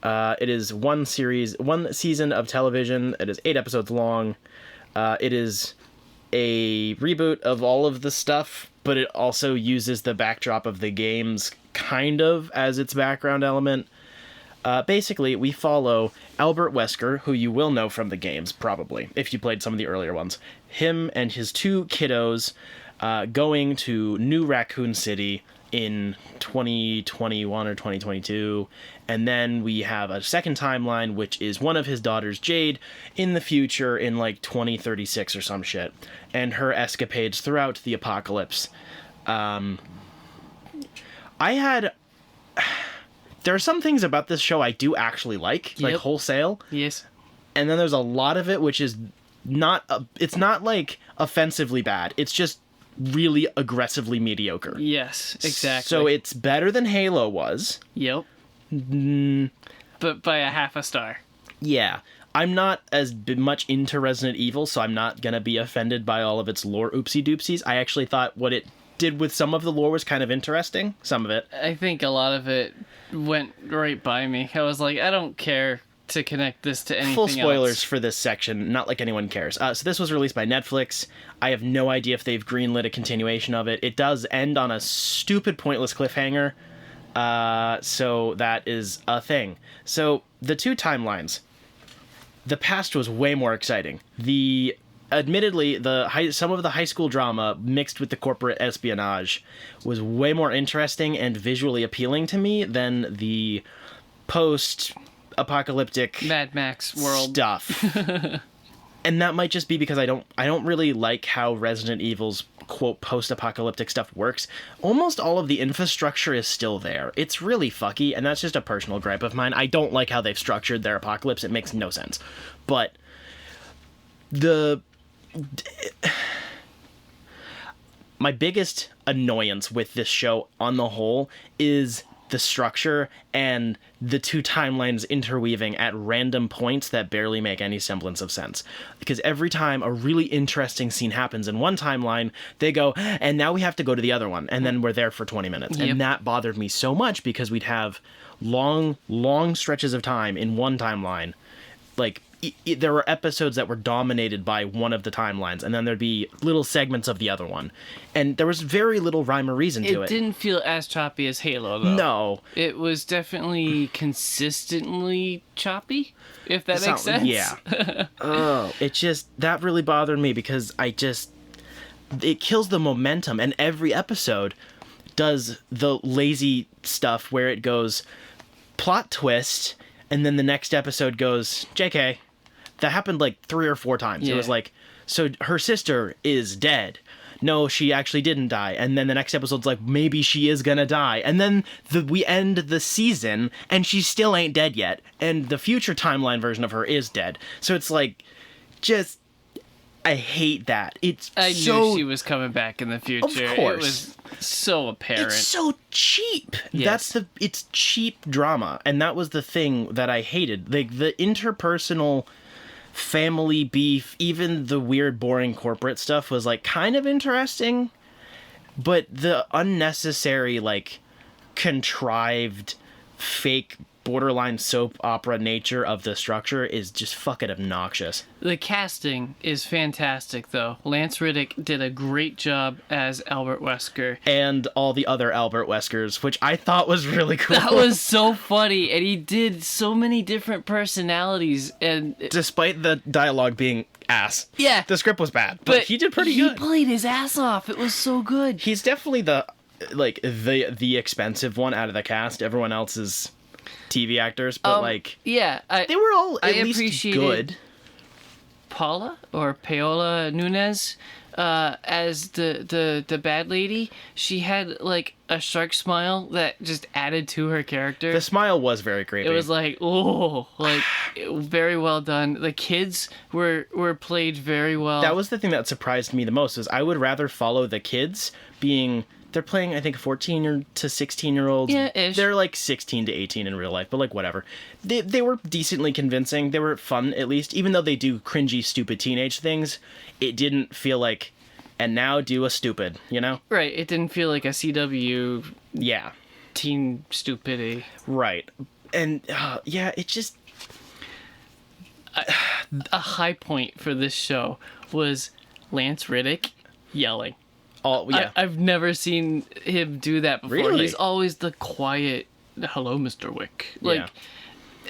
It is one season of television. It is 8 episodes long. It is a reboot of all of the stuff, but it also uses the backdrop of the games kind of as its background element. Basically, we follow Albert Wesker, who you will know from the games, probably, if you played some of the earlier ones. Him and his 2 kiddos going to New Raccoon City in 2021 or 2022. And then we have a second timeline, which is one of his daughters, Jade, in the future in like 2036 or some shit. And her escapades throughout the apocalypse. There are some things about this show I do actually like wholesale. Yes. And then there's a lot of it which is it's not like offensively bad. It's just really aggressively mediocre. Yes, exactly. So it's better than Halo was. Yep. But by a half a star. Yeah. I'm not as much into Resident Evil, so I'm not going to be offended by all of its lore oopsie-doopsies. I actually thought what it did with some of the lore was kind of interesting. Some of it. I think a lot of it went right by me. I was like, I don't care to connect this to anything Full spoilers else. for this section, not like anyone cares. So this was released by Netflix. I have no idea if they've greenlit a continuation of it. It does end on a stupid, pointless cliffhanger. So that is a thing. So the 2 timelines. The past was way more exciting. Admittedly, some of the high school drama mixed with the corporate espionage was way more interesting and visually appealing to me than the post-apocalyptic Mad Max world stuff. And that might just be because I don't really like how Resident Evil's quote post-apocalyptic stuff works. Almost all of the infrastructure is still there. It's really fucky, and that's just a personal gripe of mine. I don't like how they've structured their apocalypse. It makes no sense. But my biggest annoyance with this show on the whole is the structure and the 2 timelines interweaving at random points that barely make any semblance of sense. Because every time a really interesting scene happens in one timeline, they go, and now we have to go to the other one, and then we're there for 20 minutes. Yep. And that bothered me so much because we'd have long stretches of time in one timeline. Like, there were episodes that were dominated by one of the timelines, and then there'd be little segments of the other one. And there was very little rhyme or reason to it. It didn't feel as choppy as Halo, though. No. It was definitely consistently choppy, if that makes sense. Yeah. That really bothered me because it kills the momentum, and every episode does the lazy stuff where it goes, plot twist, and then the next episode goes, JK. That happened like 3 or 4 times. Yeah. It was like, so her sister is dead. No, she actually didn't die. And then the next episode's like, maybe she is gonna die. And then we end the season, and she still ain't dead yet. And the future timeline version of her is dead. So it's like, I hate that. I knew she was coming back in the future. Of course. It was so apparent. It's so cheap. Yes. It's cheap drama. And that was the thing that I hated. Like, the interpersonal family beef, even the weird, boring corporate stuff was, like, kind of interesting. But the unnecessary, like, contrived, fake, borderline soap opera nature of the structure is just fucking obnoxious. The casting is fantastic, though. Lance Riddick did a great job as Albert Wesker. And all the other Albert Weskers, which I thought was really cool. That was so funny, and he did so many different personalities. And despite the dialogue being ass. Yeah. The script was bad, but he did pretty good. He played his ass off. It was so good. He's definitely the expensive one out of the cast. Everyone else is TV actors, but yeah, they were all at least good. Paola Nunez as the bad lady. She had like a shark smile that just added to her character. The smile was very creepy. It was like, oh, like very well done. The kids were played very well. That was the thing that surprised me the most. Is I would rather follow the kids being. They're playing, I think, 14 to 16-year-olds. Yeah, ish. They're like 16 to 18 in real life, but like whatever. They were decently convincing. They were fun, at least. Even though they do cringy, stupid teenage things, it didn't feel like, and now do a stupid, you know? Right. It didn't feel like a CW Yeah. teen stupidity. Right. And, yeah, it just... A high point for this show was Lance Reddick yelling. Yeah. I've never seen him do that before. Really? He's always the quiet, hello, Mr. Wick. Like,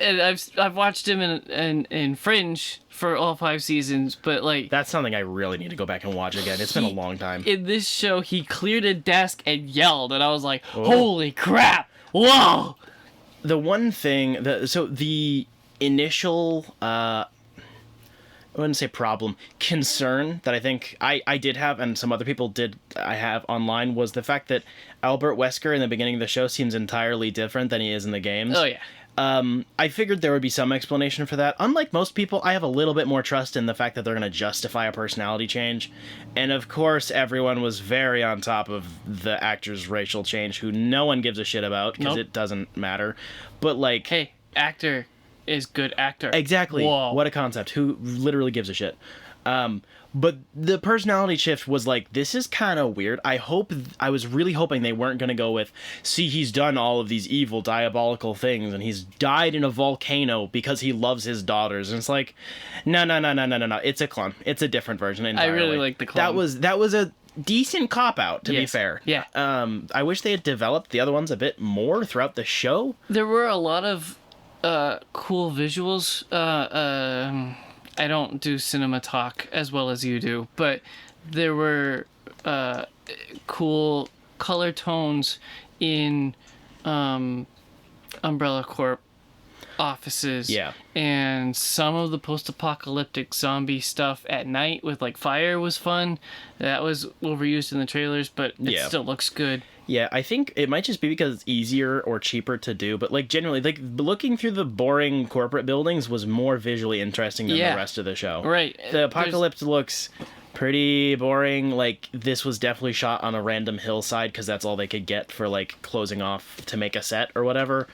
Yeah. and I've watched him in Fringe for all 5 seasons, but like That's something I really need to go back and watch again. It's been a long time. in this show, he cleared a desk and yelled, and I was like, holy crap! Whoa! The one thing so the initial I wouldn't say problem, concern that I think I did have, and some other people did I have online, was the fact that Albert Wesker in the beginning of the show seems entirely different than he is in the games. Oh yeah. I figured there would be some explanation for that. Unlike most people, I have a little bit more trust in the fact that they're going to justify a personality change. And of course, everyone was very on top of the actor's racial change, who no one gives a shit about, because it doesn't matter. But like... Hey, actor is good actor. Exactly. Whoa. What a concept. Who literally gives a shit? But the personality shift was like, this is kind of weird. I was really hoping they weren't going to go with, see, he's done all of these evil, diabolical things, and he's died in a volcano because he loves his daughters. And it's like, no. It's a clone. It's a different version entirely. I really like the clone. That was a decent cop-out, to be fair. Yeah. I wish they had developed the other ones a bit more throughout the show. There were a lot of cool visuals. I don't do cinema talk as well as you do, but there were cool color tones in Umbrella Corp offices. Yeah. And some of the post-apocalyptic zombie stuff at night with like fire was fun. That was overused in the trailers, but it still looks good. Yeah, I think it might just be because it's easier or cheaper to do, but like generally, like looking through the boring corporate buildings was more visually interesting than the rest of the show. Right. The apocalypse looks pretty boring. Like this was definitely shot on a random hillside because that's all they could get for like closing off to make a set or whatever,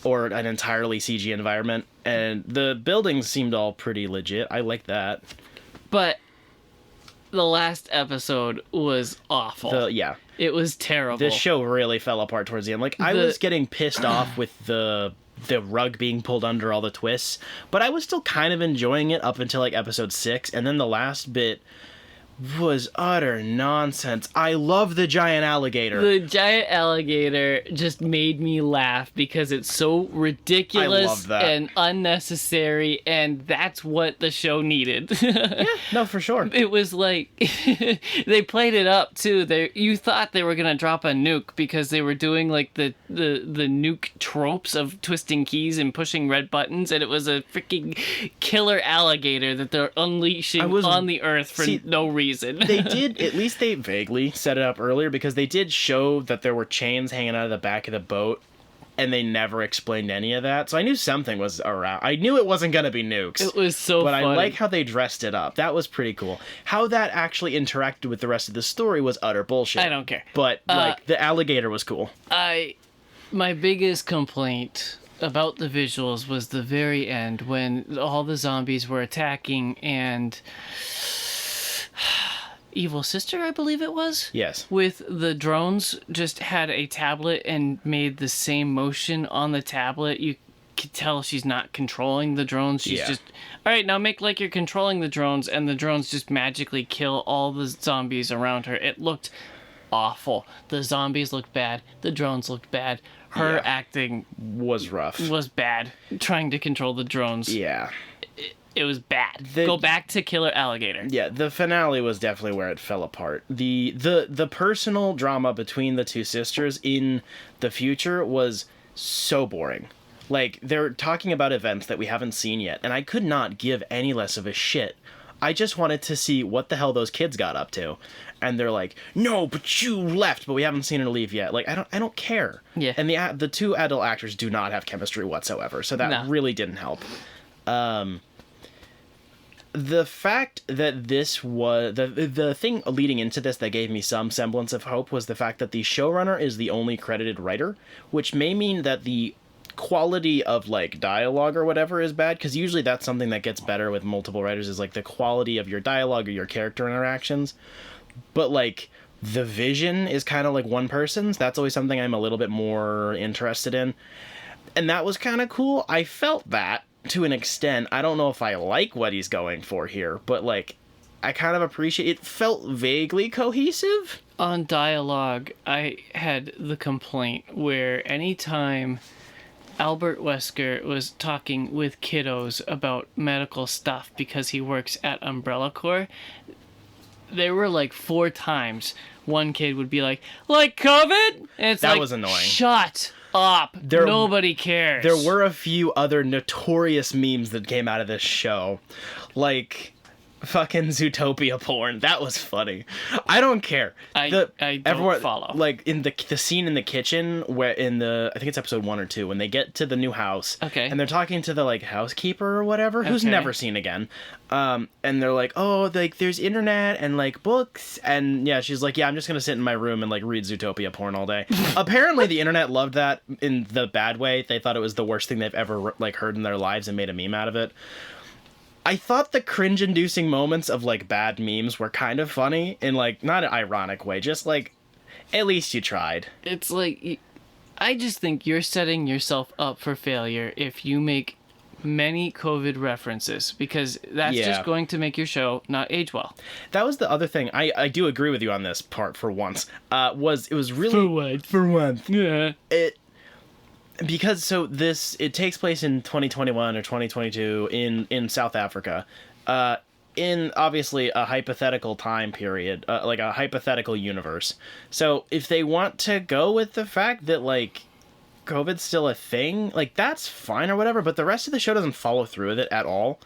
or an entirely CG environment. And the buildings seemed all pretty legit. I like that. But the last episode was awful. It was terrible. This show really fell apart towards the end. Like, I was getting pissed off with the rug being pulled under all the twists, but I was still kind of enjoying it up until, like, episode 6, and then the last bit was utter nonsense. I love the giant alligator. The giant alligator just made me laugh because it's so ridiculous I love that. and unnecessary, and that's what the show needed. Yeah, no, for sure. It was like they played it up too. You thought they were gonna drop a nuke because they were doing like the nuke tropes of twisting keys and pushing red buttons, and it was a freaking killer alligator that they're unleashing on the earth for no reason. They did, at least they vaguely set it up earlier, because they did show that there were chains hanging out of the back of the boat, and they never explained any of that. So I knew something was around. I knew it wasn't going to be nukes. It was so funny. But I like how they dressed it up. That was pretty cool. How that actually interacted with the rest of the story was utter bullshit. I don't care. But, like, the alligator was cool. My biggest complaint about the visuals was the very end when all the zombies were attacking and Evil Sister, I believe it was? Yes. With the drones, just had a tablet and made the same motion on the tablet. You could tell she's not controlling the drones. She's just, all right, now make like you're controlling the drones, and the drones just magically kill all the zombies around her. It looked awful. The zombies looked bad. The drones looked bad. Her acting was rough. Was bad. Trying to control the drones. Yeah. It was bad. Go back to Killer Alligator. Yeah, the finale was definitely where it fell apart. The personal drama between the two sisters in the future was so boring. Like, they're talking about events that we haven't seen yet, and I could not give any less of a shit I just wanted to see what the hell those kids got up to. And they're like, no, but you left, but we haven't seen her leave yet. Like, I don't care. Yeah. And the two adult actors do not have chemistry whatsoever, so that really didn't help. The fact that this was the thing leading into this that gave me some semblance of hope was the fact that the showrunner is the only credited writer, which may mean that the quality of like dialogue or whatever is bad, because usually that's something that gets better with multiple writers, is like the quality of your dialogue or your character interactions. But like the vision is kind of like one person's. That's always something I'm a little bit more interested in, and that was kind of cool. I felt that to an extent. I don't know if I like what he's going for here, but like I kind of appreciate it. Felt vaguely cohesive. On dialogue, I had the complaint where anytime Albert Wesker was talking with kiddos about medical stuff because he works at Umbrella Corps, there were like 4 times one kid would be like COVID? And it's that like, was annoying. Shut up. Nobody cares. There were a few other notorious memes that came out of this show. Like fucking Zootopia porn. That was funny. I don't care. I don't follow. Like in the scene in the kitchen where I think it's episode 1 or 2, when they get to the new house. Okay. And they're talking to the like housekeeper or whatever, who's never seen again. And they're like, oh, like there's internet and like books, and yeah, she's like, yeah, I'm just gonna sit in my room and like read Zootopia porn all day. Apparently the internet loved that in the bad way. They thought it was the worst thing they've ever like heard in their lives and made a meme out of it. I thought the cringe-inducing moments of, like, bad memes were kind of funny in, like, not an ironic way, just, like, at least you tried. It's like, I just think you're setting yourself up for failure if you make many COVID references, because that's just going to make your show not age well. That was the other thing. I do agree with you on this part for once. It was really... For once. Yeah. Because it takes place in 2021 or 2022 in South Africa, in obviously a hypothetical time period, like a hypothetical universe. So if they want to go with the fact that like COVID's still a thing, like that's fine or whatever, but the rest of the show doesn't follow through with it at all.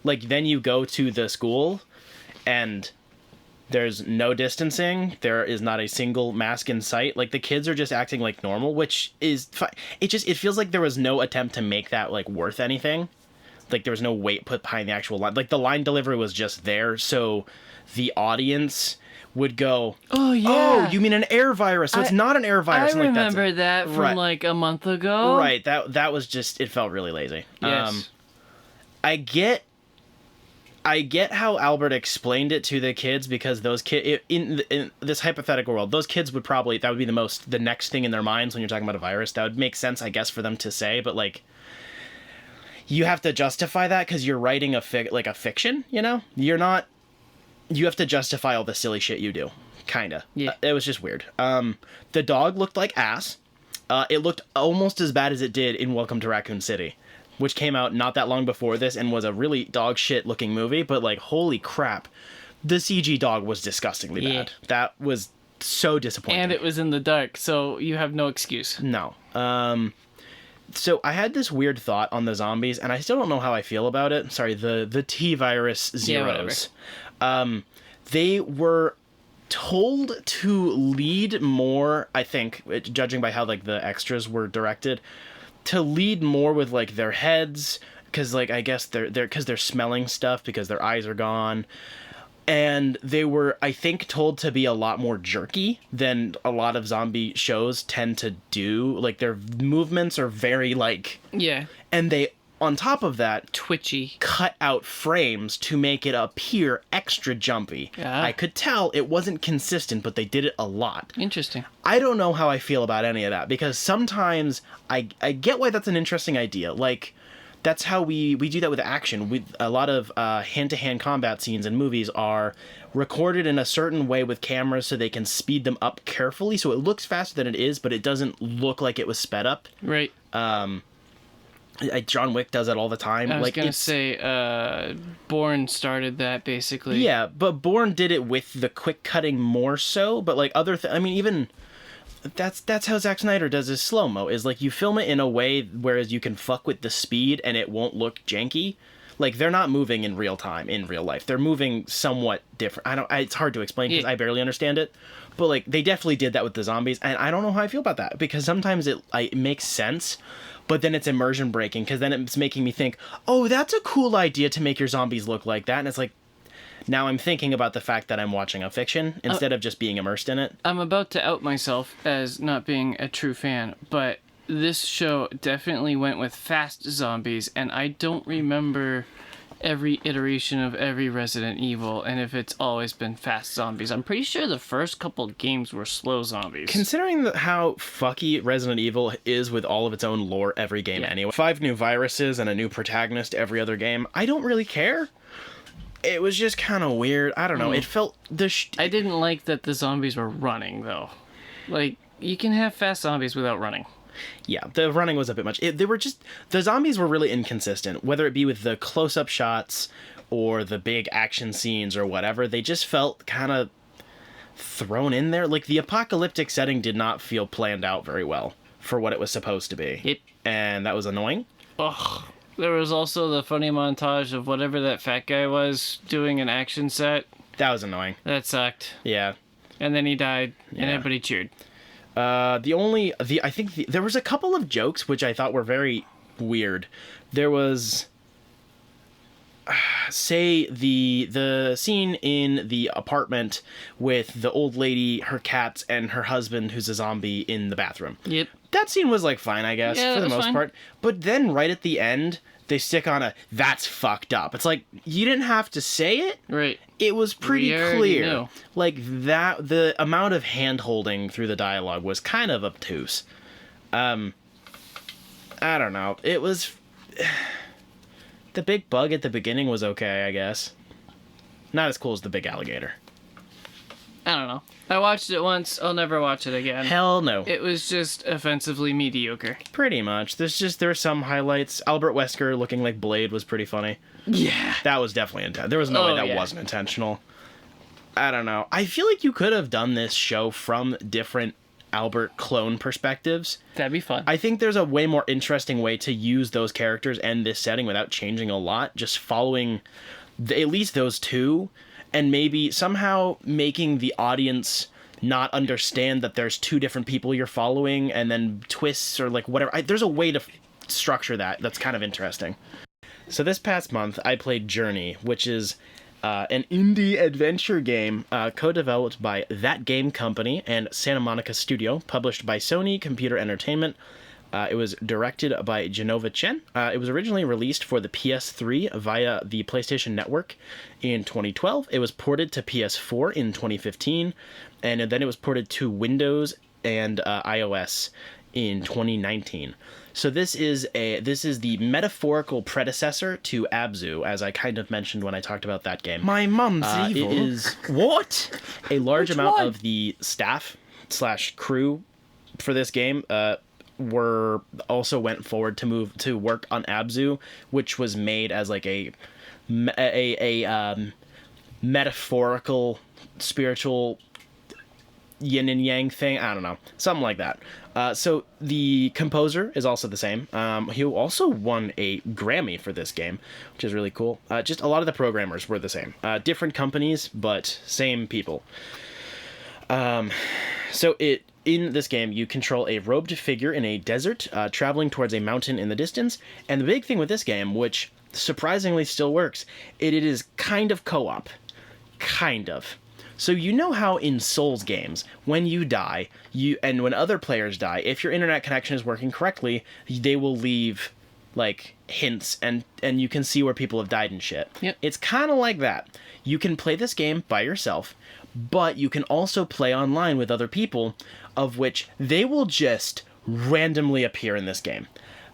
Like then you go to the school and there's no distancing. There is not a single mask in sight. Like the kids are just acting like normal, which is fine. It feels like there was no attempt to make that like worth anything. Like there was no weight put behind the actual line. Like the line delivery was just there, so the audience would go, oh yeah, oh, you mean an air virus? So it's not an air virus. I remember that from like a month ago. Right. That was just, it felt really lazy. Yes. I get how Albert explained it to the kids, because those kids in this hypothetical world, those kids would probably, that would be the next thing in their minds when you're talking about a virus. That would make sense, I guess, for them to say, but like you have to justify that because you're writing a fiction, you know? You have to justify all the silly shit you do. Kinda. Yeah. It was just weird. The dog looked like ass. It looked almost as bad as it did in Welcome to Raccoon City, which came out not that long before this and was a really dog shit looking movie, but like, holy crap, the CG dog was disgustingly bad. That was so disappointing. And it was in the dark, so you have no excuse. No. So I had this weird thought on the zombies, and I still don't know how I feel about it. Sorry, the T-virus zeros. They were told to lead more, I think, judging by how like the extras were directed, to lead more with like their heads, because like I guess they're smelling stuff because their eyes are gone, and they were, I think, told to be a lot more jerky than a lot of zombie shows tend to do. Like their movements are very like, and they, on top of that, twitchy, cut out frames to make it appear extra jumpy. I could tell it wasn't consistent, but they did it a lot. Interesting. I don't know how I feel about any of that, because sometimes I get why that's an interesting idea. Like, that's how we do that with action. With a lot of hand-to-hand combat scenes in movies are recorded in a certain way with cameras so they can speed them up carefully, so it looks faster than it is, but it doesn't look like it was sped up. Right. John Wick does that all the time. I was gonna say, Bourne started that basically. Yeah, but Bourne did it with the quick cutting more so. But like I mean, even that's how Zack Snyder does his slow mo. Is like you film it in a way whereas you can fuck with the speed and it won't look janky. Like, they're not moving in real time, in real life. They're moving somewhat different. It's hard to explain because I barely understand it. But, like, they definitely did that with the zombies, and I don't know how I feel about that, because sometimes it makes sense, but then it's immersion breaking, because then it's making me think, oh, that's a cool idea to make your zombies look like that, and it's like, now I'm thinking about the fact that I'm watching a fiction instead of just being immersed in it. I'm about to out myself as not being a true fan, but this show definitely went with fast zombies, and I don't remember every iteration of every Resident Evil, and if it's always been fast zombies. I'm pretty sure the first couple games were slow zombies. Considering how fucky Resident Evil is with all of its own lore every game anyway, 5 new viruses and a new protagonist every other game, I don't really care. It was just kind of weird. I don't know. It felt... I didn't like that the zombies were running, though. Like, you can have fast zombies without running. Yeah, the running was a bit much. The zombies were really inconsistent, whether it be with the close-up shots or the big action scenes or whatever. They just felt kind of thrown in there. Like, the apocalyptic setting did not feel planned out very well for what it was supposed to be. Yep. And that was annoying. Ugh. There was also the funny montage of whatever that fat guy was doing an action set. That was annoying. That sucked. Yeah. And then he died, and everybody cheered. I think there was a couple of jokes which I thought were very weird. There was, say, the scene in the apartment with the old lady, her cats, and her husband who's a zombie in the bathroom. Yep. That scene was, like, fine, I guess, for the most part. But then right at the end, they stick on that's fucked up. It's like, you didn't have to say it. Right. It was pretty clear. Knew. Like, the amount of hand-holding through the dialogue was kind of obtuse. I don't know. It was... The big bug at the beginning was okay, I guess. Not as cool as the big alligator. I don't know. I watched it once. I'll never watch it again. Hell no. It was just offensively mediocre. Pretty much. There were some highlights. Albert Wesker looking like Blade was pretty funny. Yeah. That was definitely intentional. There was no way that wasn't intentional. I don't know. I feel like you could have done this show from different Albert clone perspectives. That'd be fun. I think there's a way more interesting way to use those characters and this setting without changing a lot. Just following at least those two, and maybe somehow making the audience not understand that there's two different people you're following, and then twists or like whatever. There's a way to structure that's kind of interesting. So this past month, I played Journey, which is an indie adventure game co-developed by That Game Company and Santa Monica Studio, published by Sony Computer Entertainment. It was directed by Genova Chen. It was originally released for the PS3 via the PlayStation Network in 2012. It was ported to PS4 in 2015, and then it was ported to Windows and iOS in 2019. So this is the metaphorical predecessor to Abzu, as I kind of mentioned when I talked about that game. My mum's evil. It is what? A large amount of the staff / crew for this game went forward to move to work on Abzu, which was made as like a metaphorical spiritual yin and yang thing. I don't know, something like that. So the composer is also the same. He also won a Grammy for this game, which is really cool. Just a lot of the programmers were the same. Different companies, but same people. In this game, you control a robed figure in a desert, traveling towards a mountain in the distance. And the big thing with this game, which surprisingly still works, it is kind of co-op. Kind of. So you know how in Souls games, when you die, and when other players die, if your internet connection is working correctly, they will leave like hints and you can see where people have died and shit. Yep. It's kind of like that. You can play this game by yourself, but you can also play online with other people, of which they will just randomly appear in this game.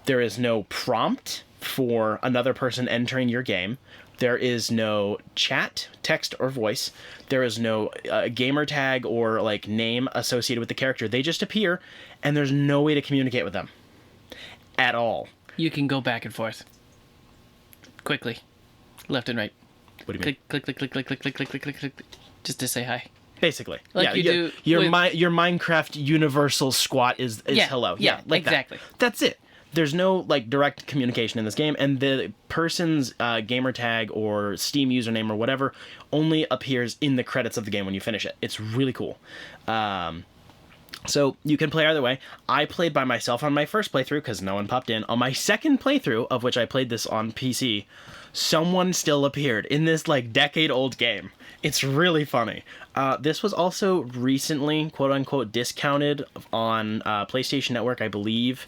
There is no prompt for another person entering your game. There is no chat, text, or voice. There is no gamer tag or like name associated with the character. They just appear, and there's no way to communicate with them at all. You can go back and forth quickly, left and right. What do you mean? Click, click, click, click, click, click, click, click, click, click, just to say hi. Basically, like you do. Your Minecraft universal squat is hello. Yeah, like exactly. That's it. there's no like direct communication in this game, and the person's gamer tag or Steam username or whatever only appears in the credits of the game when you finish it. It's really cool. So you can play either way. I played by myself on my first playthrough because no one popped in. On my second playthrough, of which I played this on PC, someone still appeared in this like decade-old game. It's really funny. This was also recently, quote-unquote, discounted on PlayStation Network, I believe,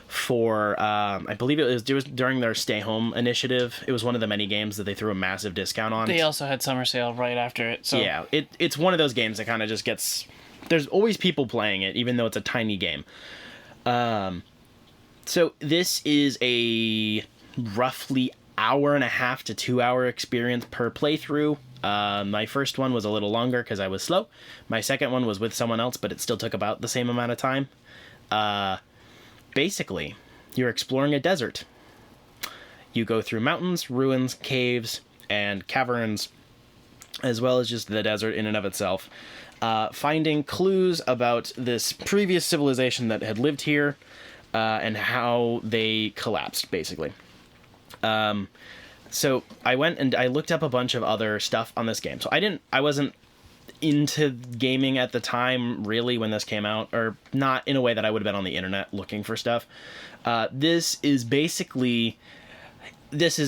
for, I believe it was during their Stay Home initiative. It was one of the many games that they threw a massive discount on. They also had Summer Sale right after it. So yeah, it's one of those games that kind of just gets... There's always people playing it, even though it's a tiny game. So this is a roughly hour and a half to 2 hour experience per playthrough. My first one was a little longer because I was slow. My second one was with someone else, but it still took about the same amount of time. Basically, you're exploring a desert. You go through mountains, ruins, caves, and caverns, as well as just the desert in and of itself. Finding clues about this previous civilization that had lived here, and how they collapsed, basically. So I went and I looked up a bunch of other stuff on this game. So I wasn't into gaming at the time, really, when this came out, or not in a way that I would have been on the internet looking for stuff. This is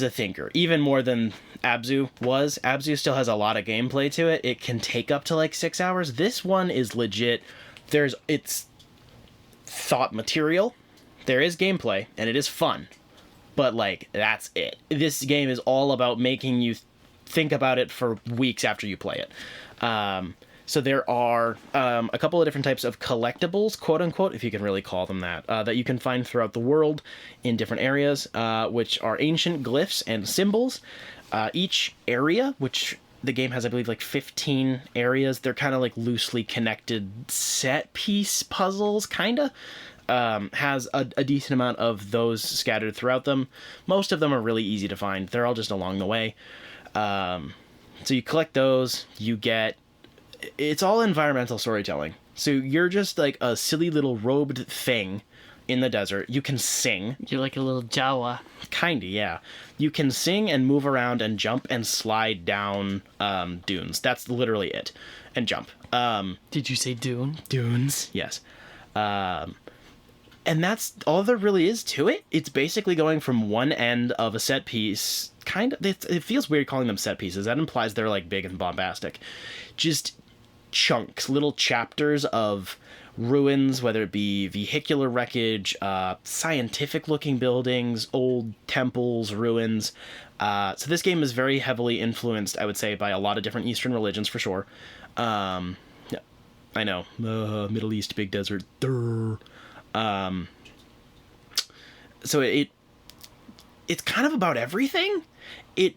a thinker, even more than Abzu was. Abzu still has a lot of gameplay to it. It can take up to like 6 hours. This one is legit. It's thought material. There is gameplay, and it is fun. But, like, that's it. This game is all about making you think about it for weeks after you play it. So there are a couple of different types of collectibles, quote-unquote, if you can really call them that, that you can find throughout the world in different areas, which are ancient glyphs and symbols. Each area, which the game has, I believe, like 15 areas, they're kind of like loosely connected set-piece puzzles, kind of. Has a decent amount of those scattered throughout them. Most of them are really easy to find. They're all just along the way. So you collect those, it's all environmental storytelling. So you're just like a silly little robed thing in the desert. You can sing. You're like a little Jawa. Kinda, yeah. You can sing and move around and jump and slide down dunes. That's literally it. And jump. Did you say dune? Dunes, yes. And that's all there really is to it. It's basically going from one end of a set piece. Kind of, it feels weird calling them set pieces. That implies they're like big and bombastic. Just chunks, little chapters of ruins, whether it be vehicular wreckage, scientific looking buildings, old temples, ruins. So this game is very heavily influenced, I would say, by a lot of different Eastern religions for sure. Yeah, I know, Middle East, big desert. Durr. So it's kind of about everything. It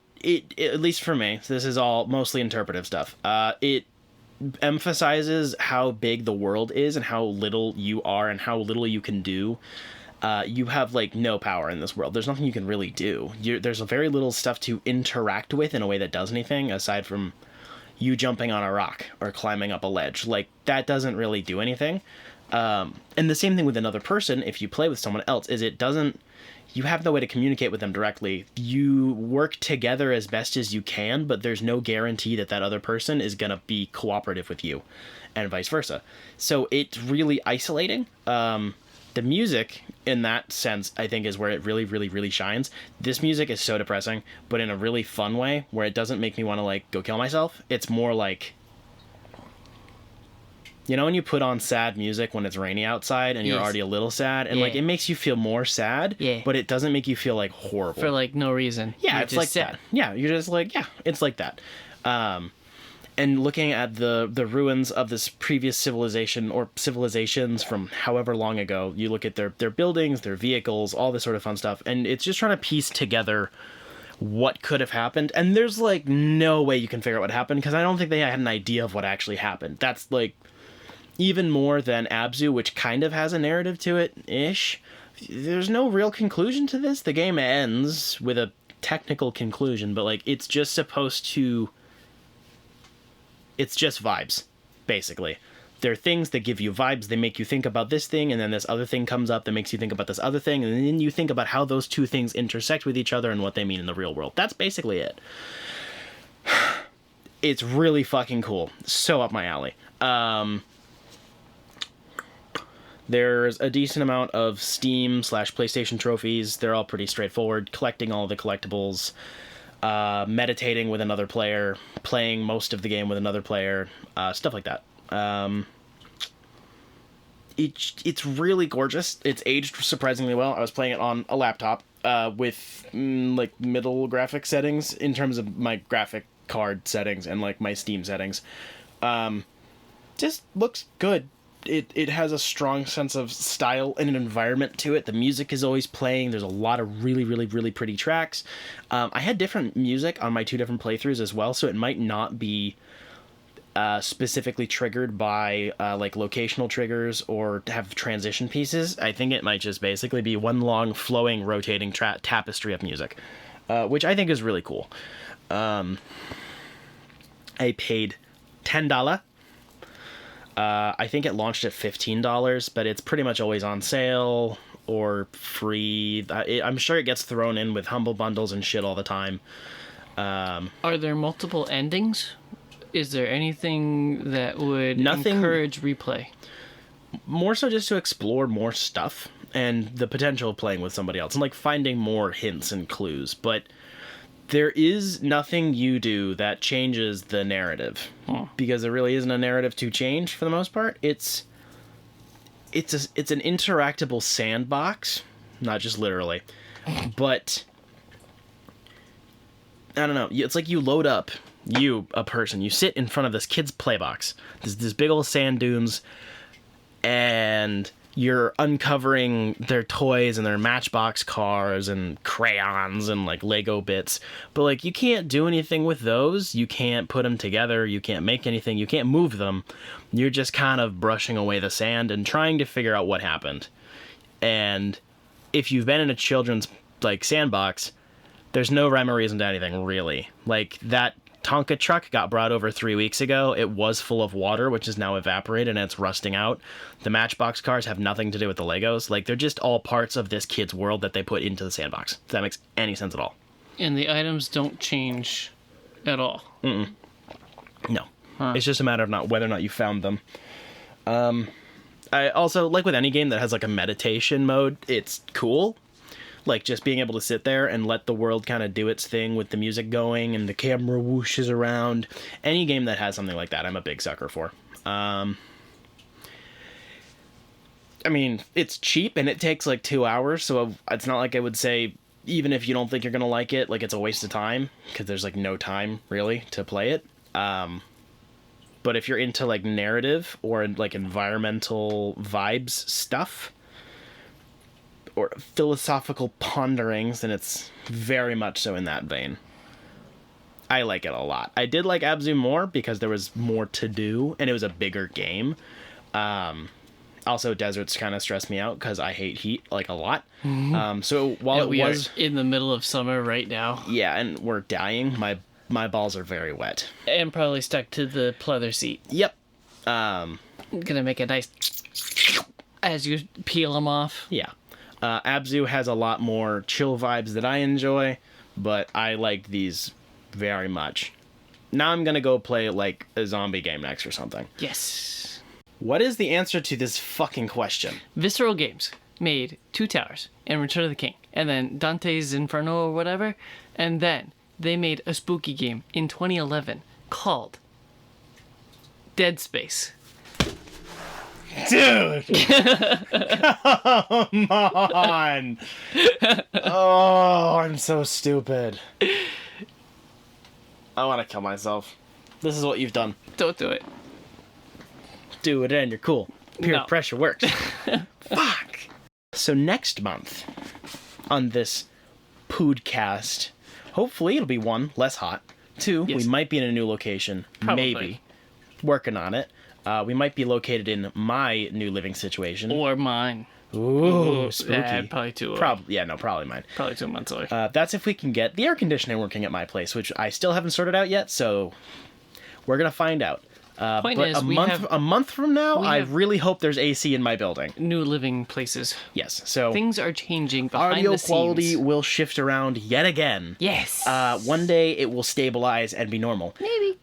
at least for me, so this is all mostly interpretive stuff. It emphasizes how big the world is and how little you are and how little you can do. You have like no power in this world. There's nothing you can really do. There's very little stuff to interact with in a way that does anything aside from you jumping on a rock or climbing up a ledge. Like that doesn't really do anything. And the same thing with another person, if you play with someone else, is you have no way to communicate with them directly. You work together as best as you can, but there's no guarantee that other person is going to be cooperative with you, and vice versa. So it's really isolating. The music, in that sense, I think is where it really, really, really shines. This music is so depressing, but in a really fun way, where it doesn't make me want to, like, go kill myself. It's more like... You know when you put on sad music when it's rainy outside and you're already a little sad? And, like, it makes you feel more sad, but it doesn't make you feel, like, horrible. For, like, no reason. Yeah, it's like sad. That. Yeah, you're just like, yeah, it's like that. And looking at the ruins of this previous civilization or civilizations from however long ago, you look at their buildings, their vehicles, all this sort of fun stuff, and it's just trying to piece together what could have happened. And there's, like, no way you can figure out what happened, because I don't think they had an idea of what actually happened. That's, like... Even more than Abzu, which kind of has a narrative to it-ish. There's no real conclusion to this. The game ends with a technical conclusion, but, like, it's just supposed to... It's just vibes, basically. they're things that give you vibes. They make you think about this thing, and then this other thing comes up that makes you think about this other thing, and then you think about how those two things intersect with each other and what they mean in the real world. That's basically it. It's really fucking cool. So up my alley. There's a decent amount of Steam/PlayStation trophies. They're all pretty straightforward. Collecting all the collectibles, meditating with another player, playing most of the game with another player, stuff like that. It's really gorgeous. It's aged surprisingly well. I was playing it on a laptop with like middle graphic settings in terms of my graphic card settings and like my Steam settings. Just looks good. It has a strong sense of style and an environment to it. The music is always playing. There's a lot of really, really, really pretty tracks. I had different music on my 2 different playthroughs as well, so it might not be specifically triggered by like locational triggers or have transition pieces. I think it might just basically be one long flowing rotating tapestry of music, which I think is really cool. I paid $10. I think it launched at $15, but it's pretty much always on sale or free. I'm sure it gets thrown in with Humble Bundles and shit all the time. Are there multiple endings? Is there anything that would encourage replay? More so just to explore more stuff and the potential of playing with somebody else and like finding more hints and clues. But there is nothing you do that changes the narrative, because there really isn't a narrative to change for the most part. It's an interactable sandbox, not just literally, but I don't know. It's like you load up. A person, you sit in front of this kid's playbox. There's this big old sand dunes, and you're uncovering their toys and their Matchbox cars and crayons and like Lego bits. But like, you can't do anything with those. You can't put them together. You can't make anything. You can't move them. You're just kind of brushing away the sand and trying to figure out what happened. And if you've been in a children's like sandbox, there's no rhyme or reason to anything really. Like that Tonka truck got brought over 3 weeks ago. It was full of water, which is now evaporated and it's rusting out. The Matchbox cars have nothing to do with the Legos. Like, they're just all parts of this kid's world that they put into the sandbox. If that makes any sense at all. And the items don't change at all? No. It's just a matter of whether or not you found them. I also, like with any game that has like a meditation mode, it's cool. Like, just being able to sit there and let the world kind of do its thing with the music going and the camera whooshes around. Any game that has something like that, I'm a big sucker for. I mean, it's cheap and it takes like 2 hours, so it's not like I would say, even if you don't think you're going to like it, like it's a waste of time, because there's like no time, really, to play it. But if you're into like narrative or like environmental vibes stuff, or philosophical ponderings, then it's very much so in that vein. I like it a lot. I did like Abzu more because there was more to do and it was a bigger game. Also, deserts kind of stress me out because I hate heat like a lot. So while we are in the middle of summer right now. Yeah, and we're dying. My balls are very wet. And probably stuck to the pleather seat. Yep. Gonna make a nice as you peel them off. Yeah. Abzu has a lot more chill vibes that I enjoy, but I like these very much. Now I'm gonna go play like a zombie game next or something. Yes. What is the answer to this fucking question? Visceral Games made Two Towers and Return of the King, and then Dante's Inferno or whatever, and then they made a spooky game in 2011 called Dead Space. Dude! Come on! Oh, I'm so stupid. I want to kill myself. This is what you've done. Don't do it. Do it and you're cool. Peer No. pressure works. Fuck! So next month, on this podcast, hopefully it'll be 1, less hot. 2, Yes. we might be in a new location. Probably. Maybe. Working on it. We might be located in my new living situation. Or mine. Ooh, spooky. Yeah, probably Probably mine. Probably 2 months away. That's if we can get the air conditioning working at my place, which I still haven't sorted out yet, so we're going to find out. Point but is, a month from now, I have- really hope there's AC in my building. new living places. Yes, so Things are changing behind audio the scenes. quality will shift around yet again. Yes. One day it will stabilize and be normal.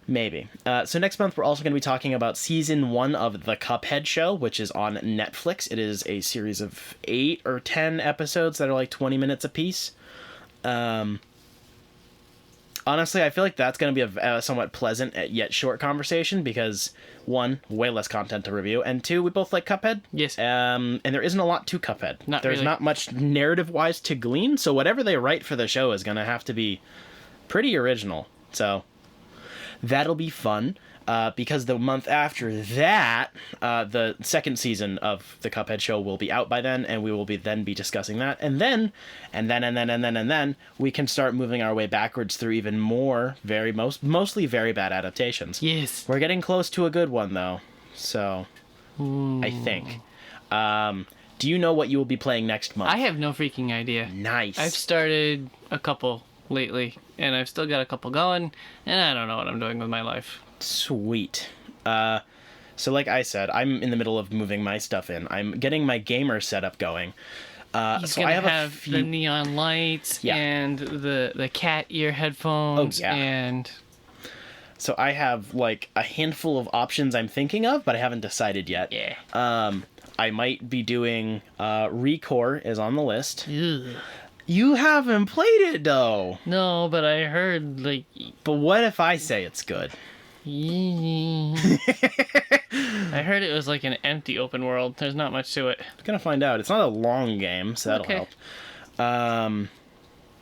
Maybe. So next month we're also going to be talking about season 1 of the Cuphead show, which is on Netflix. It is a series of 8 or 10 episodes that are like 20 minutes apiece. Honestly, I feel like that's going to be a somewhat pleasant yet short conversation because, 1, way less content to review, and 2, we both like Cuphead. Yes. And there isn't a lot to Cuphead. There's really. not much narrative-wise to glean, so whatever they write for the show is going to have to be pretty original. So that'll be fun. Because the month after that, the second season of the Cuphead show will be out by then, and we will be discussing that, and then we can start moving our way backwards through even more mostly very bad adaptations. Yes. We're getting close to a good one though, so I think. Do you know what you will be playing next month? I have no freaking idea. Nice. I've started a couple lately, and I've still got a couple going, and I don't know what I'm doing with my life. Sweet. So like I said, I'm in the middle of moving my stuff in. I'm getting my gamer setup going. He's So gonna I have the neon lights and the cat ear headphones and So I have like a handful of options I'm thinking of, but I haven't decided yet. yeah. I might be doing Recore is on the list. Ugh. You haven't played it though. No, but I heard like But what if I say it's good? I heard it was like an empty open world. There's not much to it. Gonna find out. It's not a long game, so that'll Okay. help.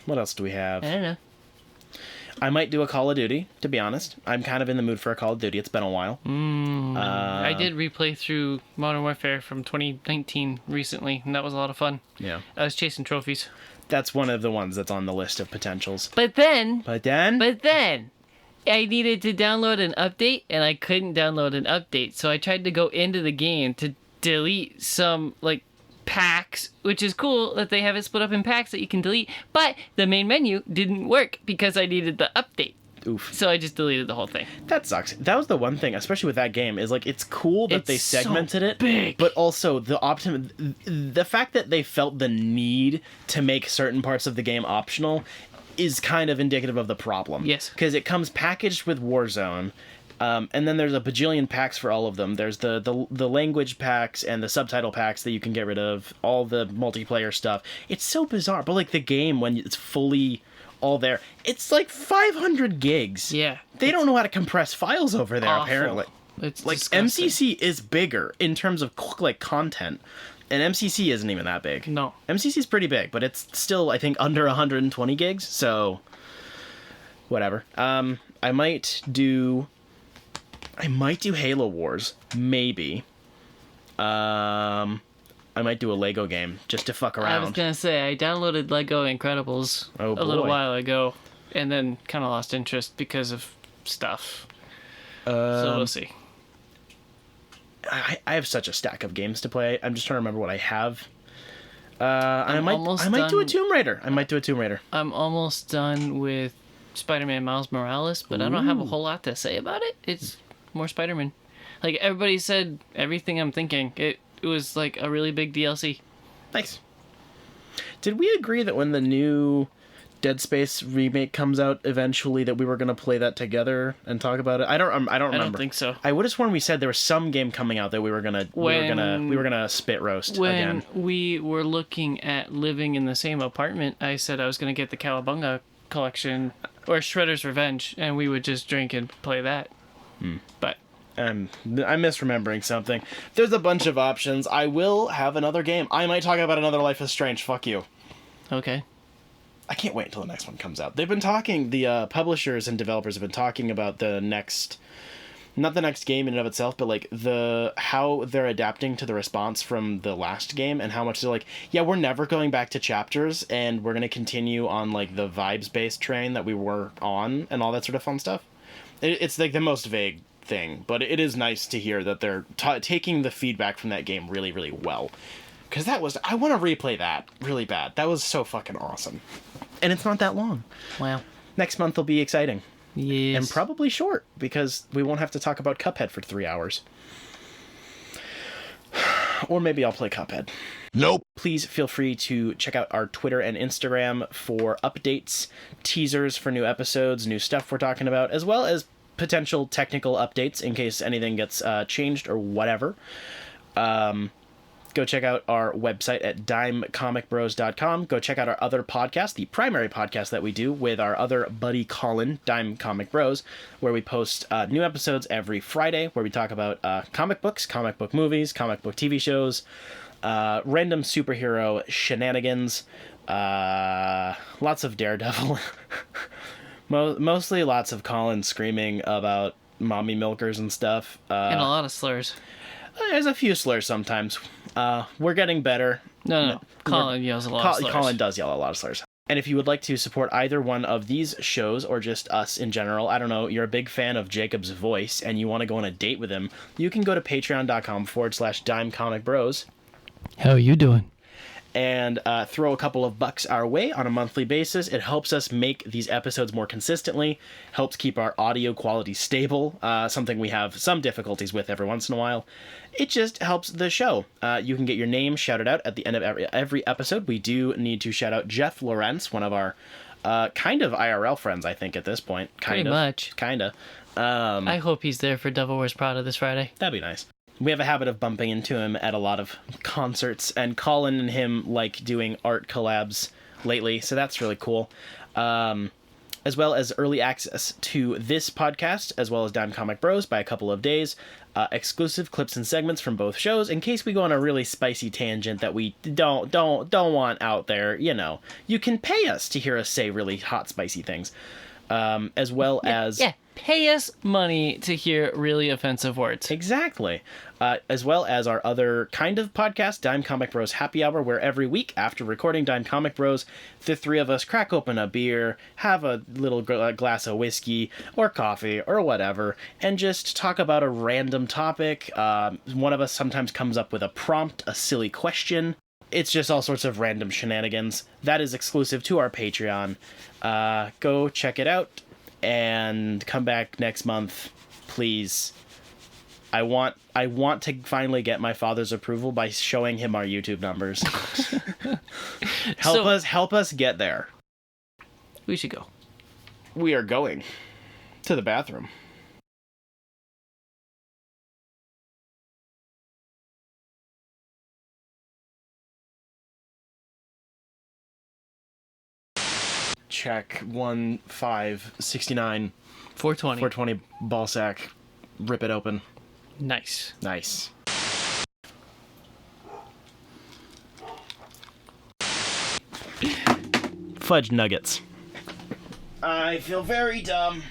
What else do we have? I don't know. I might do a Call of Duty, to be honest. I'm kind of in the mood for a Call of Duty. It's been a while. I did replay through Modern Warfare from 2019 recently, and that was a lot of fun. Yeah. I was chasing trophies. That's one of the ones that's on the list of potentials. But then, But then... I needed to download an update, and I couldn't download an update. So I tried to go into the game to delete some, like, packs, which is cool that they have it split up in packs that you can delete. But the main menu didn't work because I needed the update. Oof. So I just deleted the whole thing. That sucks. That was the one thing, especially with that game, is like it's cool that they It's segmented so it, big. but also the fact that they felt the need to make certain parts of the game optional is kind of indicative of the problem. Yes. Because it comes packaged with Warzone, and then there's a bajillion packs for all of them. There's the language packs and the subtitle packs that you can get rid of, all the multiplayer stuff. It's so bizarre, but like the game, when it's fully all there, it's like 500 gigs. Yeah. They don't know how to compress files over there, Awful. apparently. It's Like, disgusting. MCC is bigger in terms of, like, content, and MCC isn't even that big. No. MCC is pretty big, but it's still, I think, under 120 gigs, so... Whatever. I might do Halo Wars, maybe. I might do a Lego game, just to fuck I was around. gonna say I downloaded Lego Incredibles Oh, a little boy. while ago, and then kind of lost interest because of stuff. So we'll see. I have such a stack of games to play. I'm just trying to remember what I have. I might do a Tomb Raider. I'm almost done with Spider-Man Miles Morales, but I don't have a whole lot to say about it. It's more Spider-Man. Like, everybody said everything I'm thinking. It was like a really big DLC. Nice. Did we agree that when the new Dead Space remake comes out eventually that we were going to play that together and talk about it? I don't remember. I don't think so. I would have sworn we said there was some game coming out that we were gonna spit roast When again. we were looking at living in the same apartment, I said I was going to get the Cowabunga collection or Shredder's Revenge, and we would just drink and play that. But I'm misremembering something. There's a bunch of options. I will have another game. I might talk about another Life is Strange. Fuck you. okay. I can't wait until the next one comes out. They've been talking, the publishers and developers have been talking about the next, not the next game in and of itself, but like how they're adapting to the response from the last game and how much they're like, yeah, we're never going back to chapters and we're going to continue on like the vibes-based train that we were on and all that sort of fun stuff. It's like the most vague thing, but it is nice to hear that they're taking the feedback from that game really, really well. Because I want to replay that really bad. That was so fucking awesome. And it's not that long. Wow. Next month will be exciting. Yes. And probably short, because we won't have to talk about Cuphead for 3 hours. Or maybe I'll play Cuphead. Nope. Please feel free to check out our Twitter and Instagram for updates, teasers for new episodes, new stuff we're talking about, as well as potential technical updates in case anything gets changed or whatever. Go check out our website at dimecomicbros.com. Go check out our other podcast, the primary podcast that we do with our other buddy Colin, Dime Comic Bros, where we post new episodes every Friday, where we talk about comic books, comic book movies, comic book TV shows, random superhero shenanigans, lots of Daredevil, mostly lots of Colin screaming about mommy milkers and stuff. And a lot of slurs. There's a few slurs sometimes. We're getting better. No. Colin yells a lot of slurs. Colin does yell a lot of slurs. And if you would like to support either one of these shows or just us in general, I don't know, you're a big fan of Jacob's voice and you want to go on a date with him, you can go to patreon.com/dimecomicbros. How are you doing? And throw a couple of bucks our way on a monthly basis. It helps us make these episodes more consistently, helps keep our audio quality stable, something we have some difficulties with every once in a while. It just helps the show. You can get your name shouted out at the end of every episode. We do need to shout out Jeff Lawrence, one of our kind of IRL friends, I think, at this point. Pretty much. Kinda. I hope he's there for Devil Wears Prada this Friday. That'd be nice. We have a habit of bumping into him at a lot of concerts, and Colin and him like doing art collabs lately, so that's really cool. As well as early access to this podcast, as well as Dime Comic Bros by a couple of days, exclusive clips and segments from both shows, in case we go on a really spicy tangent that we don't want out there. You know, you can pay us to hear us say really hot, spicy things, as well as... Yeah, pay us money to hear really offensive words. Exactly. As well as our other kind of podcast, Dime Comic Bros Happy Hour, where every week after recording Dime Comic Bros, the three of us crack open a beer, have a little glass of whiskey or coffee or whatever, and just talk about a random topic. One of us sometimes comes up with a prompt, a silly question. It's just all sorts of random shenanigans. That is exclusive to our Patreon. Go check it out and come back next month, please. I want to finally get my father's approval by showing him our YouTube numbers. Help us get there. We should go. We are going to the bathroom. Check 1569 420. 420 ball sack. Rip it open. Nice. Fudge nuggets. I feel very dumb.